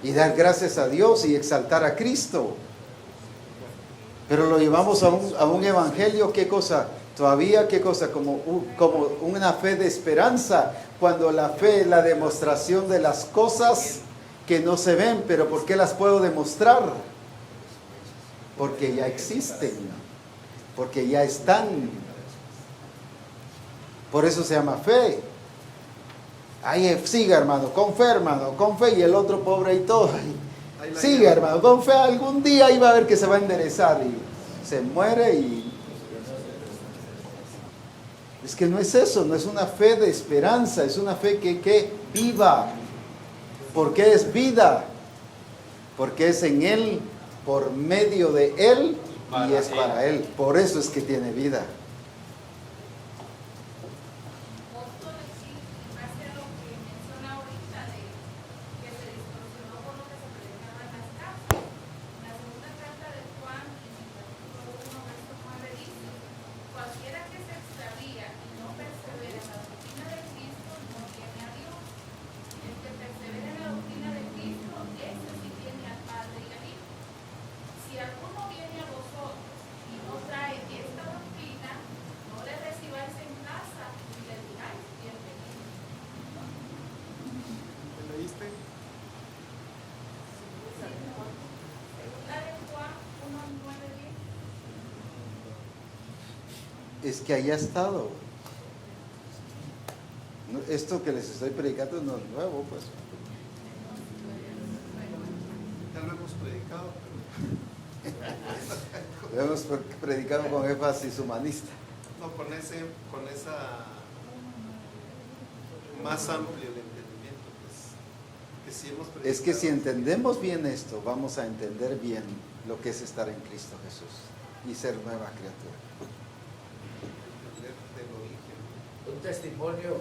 y dar gracias a Dios y exaltar a Cristo. Pero lo llevamos a un evangelio, ¿qué cosa? Todavía, ¿qué cosa? Como una fe de esperanza, cuando la fe es la demostración de las cosas que no se ven. ¿Pero por qué las puedo demostrar? Porque ya existen, porque ya están. Por eso se llama fe. Ahí siga, hermano, con fe, y el otro pobre y todo. Siga, hermano, con fe, algún día iba a ver que se va a enderezar y se muere y... Es que no es eso, no es una fe de esperanza, es una fe que viva. ¿Por qué es vida? Porque es en Él, por medio de Él y es para Él. Por eso es que tiene vida. Es que haya estado. Esto que les estoy predicando no es nuevo, pues. Ya lo hemos predicado, pero... Lo hemos predicado con énfasis humanista. No, con esa más amplio el entendimiento, pues, que sí hemos predicado. Es que si entendemos bien esto, vamos a entender bien lo que es estar en Cristo Jesús y ser nueva criatura. Un testimonio,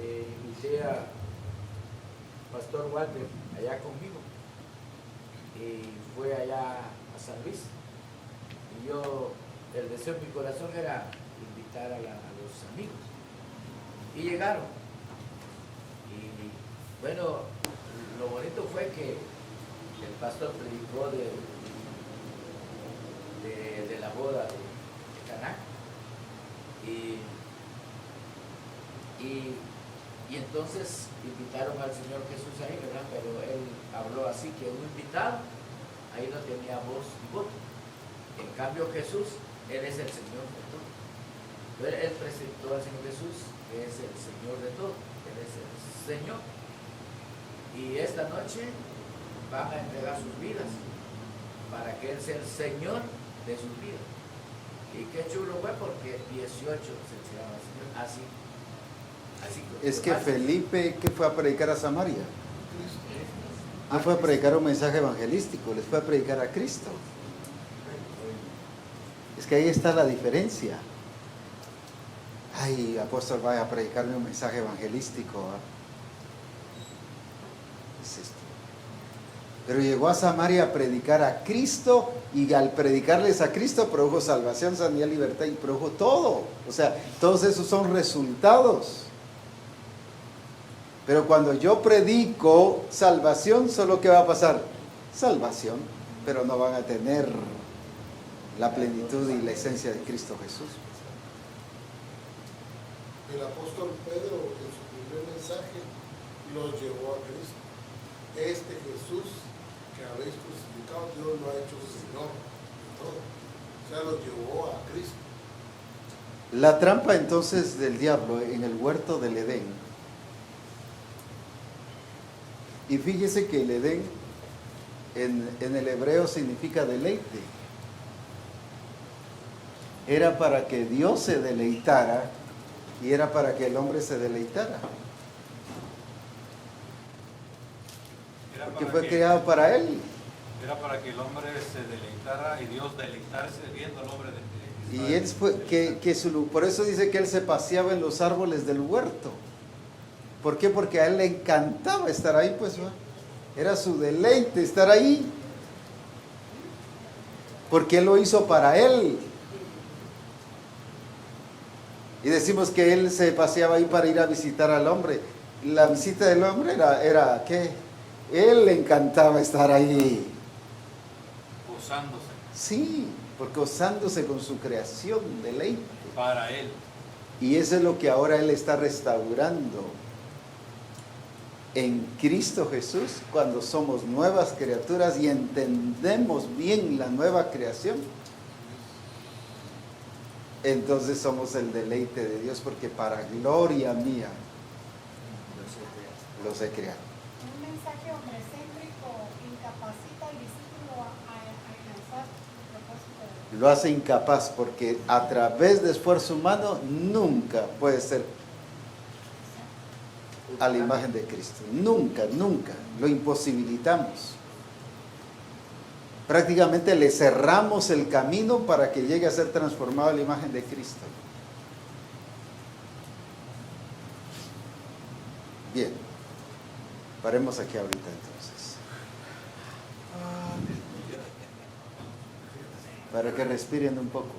invité a Pastor Walter allá conmigo y fue allá a San Luis y yo el deseo de mi corazón era invitar a los amigos. Y llegaron. Y bueno, lo bonito fue que el pastor predicó de la boda de Caná. Y entonces invitaron al Señor Jesús ahí, ¿verdad? Pero él habló así que un invitado ahí no tenía voz y voto. En cambio Jesús, Él es el Señor de todo. Entonces, Él presentó al Señor Jesús, que es el Señor de todo. Él es el Señor. Y esta noche van a entregar sus vidas para que Él sea el Señor de sus vidas. Y qué chulo fue porque 18 se llama Señor. Así. Es que Felipe, ¿qué fue a predicar a Samaria? No fue a predicar un mensaje evangelístico, les fue a predicar a Cristo. Es que ahí está la diferencia. Ay, apóstol, vaya a predicarme un mensaje evangelístico. Es esto. Pero llegó a Samaria a predicar a Cristo, y al predicarles a Cristo produjo salvación, sanidad, libertad, y produjo todo. O sea, todos esos son resultados. Pero cuando yo predico salvación, ¿solo qué va a pasar? Salvación, pero no van a tener la plenitud y la esencia de Cristo Jesús. El apóstol Pedro en su primer mensaje los llevó a Cristo. Este Jesús que habéis crucificado, Dios lo ha hecho Señor de todo. O sea, los llevó a Cristo. La trampa entonces del diablo en el huerto del Edén. Y fíjese que el Edén en el hebreo significa deleite. Era para que Dios se deleitara y era para que el hombre se deleitara. Porque fue creado para él. Era para que el hombre se deleitara y Dios deleitarse viendo al hombre de Y él fue, por eso dice que él se paseaba en los árboles del huerto. ¿Por qué? Porque a él le encantaba estar ahí, pues, ¿va? Era su deleite estar ahí. Porque él lo hizo para él. Y decimos que él se paseaba ahí para ir a visitar al hombre. La visita del hombre era ¿qué? Él le encantaba estar ahí. Gozándose. Sí, porque gozándose con su creación, deleite. Para él. Y eso es lo que ahora él está restaurando. En Cristo Jesús, cuando somos nuevas criaturas y entendemos bien la nueva creación, entonces somos el deleite de Dios, porque para gloria mía los he creado. Un mensaje homocéntrico incapacita al discípulo a alcanzar el propósito de Dios. Lo hace incapaz, porque a través de esfuerzo humano nunca puede ser a la imagen de Cristo. Nunca, nunca. Lo imposibilitamos. Prácticamente le cerramos el camino para que llegue a ser transformado a la imagen de Cristo. Bien. Paremos aquí ahorita entonces. Para que respiren un poco.